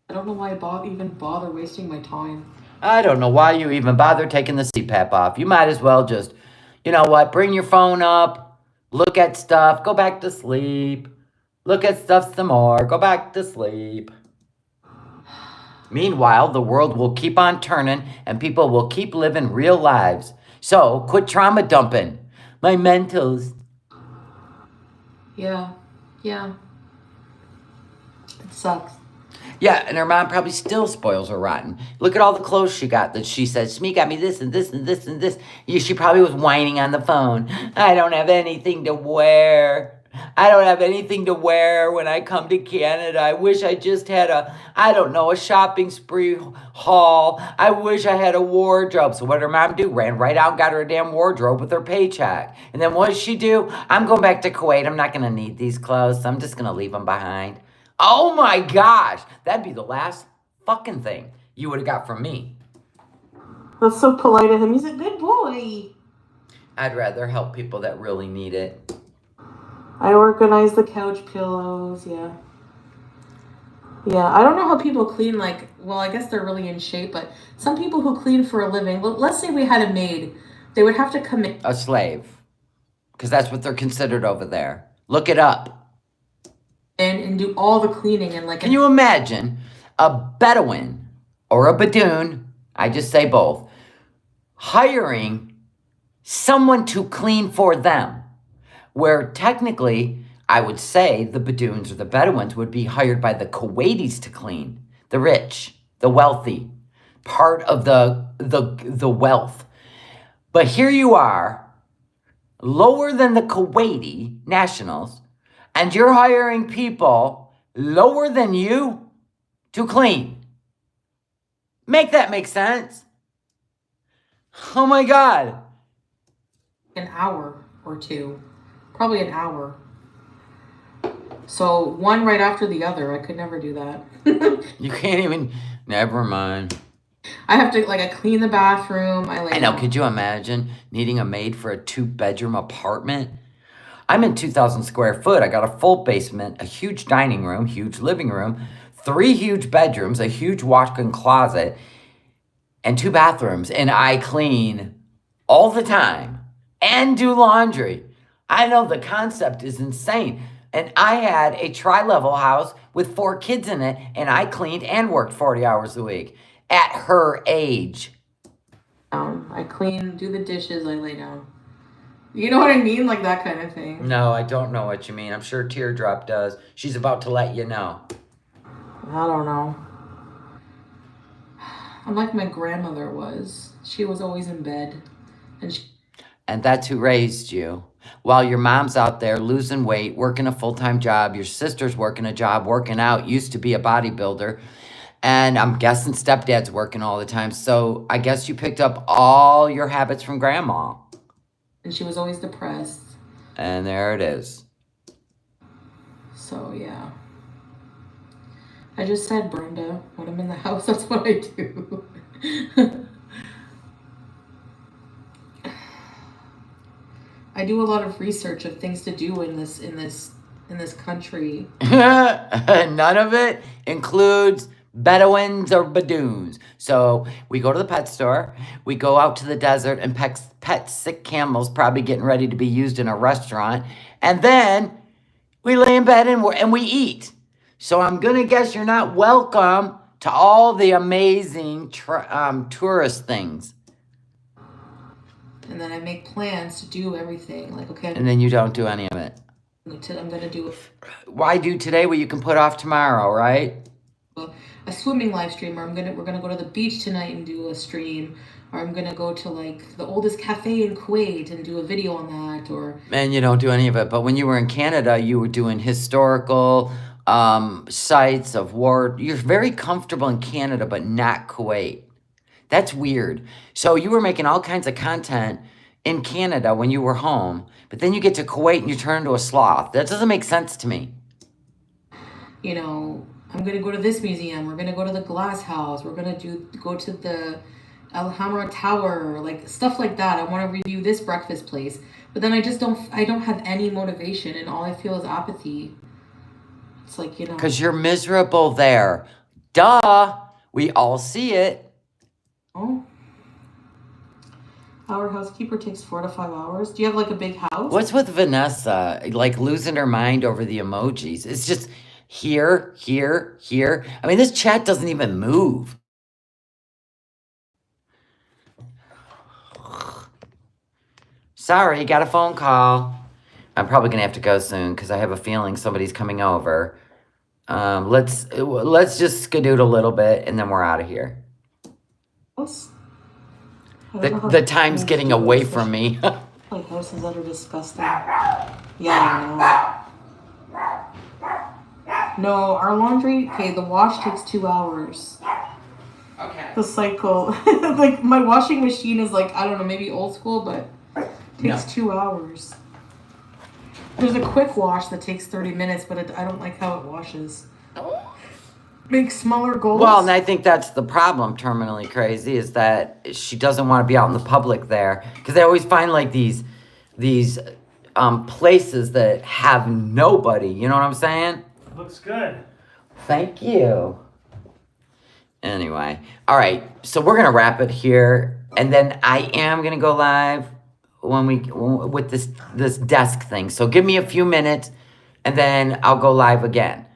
[SPEAKER 2] I don't know why I even bother wasting my time.
[SPEAKER 1] I don't know why you even bother taking the CPAP off. You might as well just, you know what, bring your phone up, look at stuff, go back to sleep. Look at stuff some more, go back to sleep. Meanwhile, the world will keep on turning and people will keep living real lives. So quit trauma dumping. My mentals.
[SPEAKER 2] Yeah. It sucks.
[SPEAKER 1] Yeah, and her mom probably still spoils her rotten. Look at all the clothes she got that she said, Smee got me this and this and this and this. She probably was whining on the phone. I don't have anything to wear. I don't have anything to wear when I come to Canada. I wish I just had a shopping spree haul. I wish I had a wardrobe. So what did her mom do? Ran right out and got her a damn wardrobe with her paycheck. And then what did she do? I'm going back to Kuwait. I'm not going to need these clothes. So I'm just going to leave them behind. Oh my gosh. That'd be the last fucking thing you would have got from me.
[SPEAKER 2] That's so polite of him. He's a good boy.
[SPEAKER 1] I'd rather help people that really need it.
[SPEAKER 2] I organize the couch pillows, yeah. Yeah, I don't know how people clean, like, well, I guess they're really in shape, but some people who clean for a living, well, let's say we had a maid, they would have to commit.
[SPEAKER 1] A slave. Because that's what they're considered over there. Look it up.
[SPEAKER 2] And do all the cleaning and like...
[SPEAKER 1] Can you imagine a Bedouin or a Badoon, I just say both, hiring someone to clean for them? Where technically, I would say the Badoons or the Bedouins would be hired by the Kuwaitis to clean. The rich, the wealthy, part of the wealth. But here you are, lower than the Kuwaiti nationals, and you're hiring people lower than you to clean. Make that make sense? Oh my God.
[SPEAKER 2] An hour or two. Probably an hour. So one right after the other. I could never do that.
[SPEAKER 1] You can't even, never mind.
[SPEAKER 2] I have to, like, I clean the bathroom.
[SPEAKER 1] I know, could you imagine needing a maid for a 2-bedroom apartment? I'm in 2,000 square foot. I got a full basement, a huge dining room, huge living room, 3 huge bedrooms, a huge walk-in closet, and 2 bathrooms. And I clean all the time and do laundry. I know the concept is insane. And I had a tri-level house with 4 kids in it, and I cleaned and worked 40 hours a week at her age.
[SPEAKER 2] I clean, do the dishes, I lay down. You know what I mean? Like that kind of thing.
[SPEAKER 1] No, I don't know what you mean. I'm sure Teardrop does. She's about to let you know.
[SPEAKER 2] I don't know. I'm like my grandmother was. She was always in bed.
[SPEAKER 1] And that's who raised you. While your mom's out there losing weight, working a full-time job, your sister's working a job, working out, used to be a bodybuilder. And I'm guessing stepdad's working all the time. So I guess you picked up all your habits from grandma.
[SPEAKER 2] And she was always depressed.
[SPEAKER 1] And there it is.
[SPEAKER 2] So, yeah. I just said, Brenda, when I'm in the house, that's what I do. I do a lot of research of things to do in this country.
[SPEAKER 1] None of it includes Bedouins or Badoons. So we go to the pet store, we go out to the desert and pet sick camels, probably getting ready to be used in a restaurant, and then we lay in bed and we eat. So I'm gonna guess you're not welcome to all the amazing tourist things.
[SPEAKER 2] And then I make plans to do everything. Like, okay.
[SPEAKER 1] And then you don't do any of it.
[SPEAKER 2] I'm gonna do
[SPEAKER 1] Why do today what you can put off tomorrow, right?
[SPEAKER 2] a swimming live stream, or we're gonna go to the beach tonight and do a stream, or I'm gonna go to like the oldest cafe in Kuwait and do a video on that, or.
[SPEAKER 1] And you don't do any of it. But when you were in Canada, you were doing historical sites of war. You're very comfortable in Canada, but not Kuwait. That's weird. So you were making all kinds of content in Canada when you were home, but then you get to Kuwait and you turn into a sloth. That doesn't make sense to me.
[SPEAKER 2] You know, I'm going to go to this museum. We're going to go to the glass house. We're going to go to the Al Hamra Tower, like stuff like that. I want to review this breakfast place. But then I don't have any motivation, and all I feel is apathy. It's like, you know.
[SPEAKER 1] Because you're miserable there. Duh. We all see it.
[SPEAKER 2] Oh. Our housekeeper takes 4 to 5 hours. Do you have like a big house?
[SPEAKER 1] What's with Vanessa? Like losing her mind over the emojis. It's just here, here, here. I mean, this chat doesn't even move. Sorry, got a phone call. I'm probably gonna have to go soon because I have a feeling somebody's coming over. Let's just skedoodle a little bit and then we're out of here. The time's getting away from me.
[SPEAKER 2] Like houses that are disgusting. Yeah, I know. No, our laundry, okay, the wash takes 2 hours.
[SPEAKER 1] Okay.
[SPEAKER 2] The cycle. Like my washing machine is like, I don't know, maybe old school, but takes 2 hours. There's a quick wash that takes 30 minutes, but I don't like how it washes. Make smaller goals.
[SPEAKER 1] Well, and I think that's the problem, terminally crazy, is that she doesn't want to be out in the public there. Because they always find like these places that have nobody. You know what I'm saying?
[SPEAKER 3] Looks good.
[SPEAKER 1] Thank you. Anyway. All right. So we're going to wrap it here. And then I am going to go live with this desk thing. So give me a few minutes and then I'll go live again.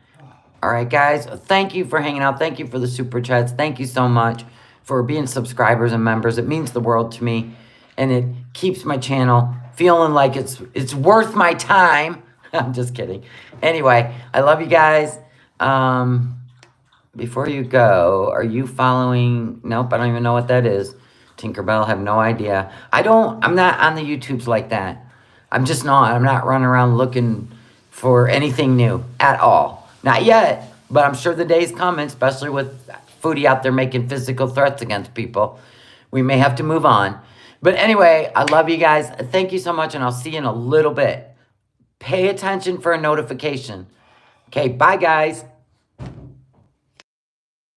[SPEAKER 1] All right, guys. Thank you for hanging out. Thank you for the super chats. Thank you so much for being subscribers and members. It means the world to me. And it keeps my channel feeling like it's worth my time. I'm just kidding. Anyway, I love you guys. Before you go, are you following? Nope, I don't even know what that is. Tinkerbell, have no idea. I'm not on the YouTubes like that. I'm just not. I'm not running around looking for anything new at all. Not yet, but I'm sure the day's coming, especially with Foodie out there making physical threats against people. We may have to move on. But anyway, I love you guys. Thank you so much, and I'll see you in a little bit. Pay attention for a notification. Okay, bye, guys.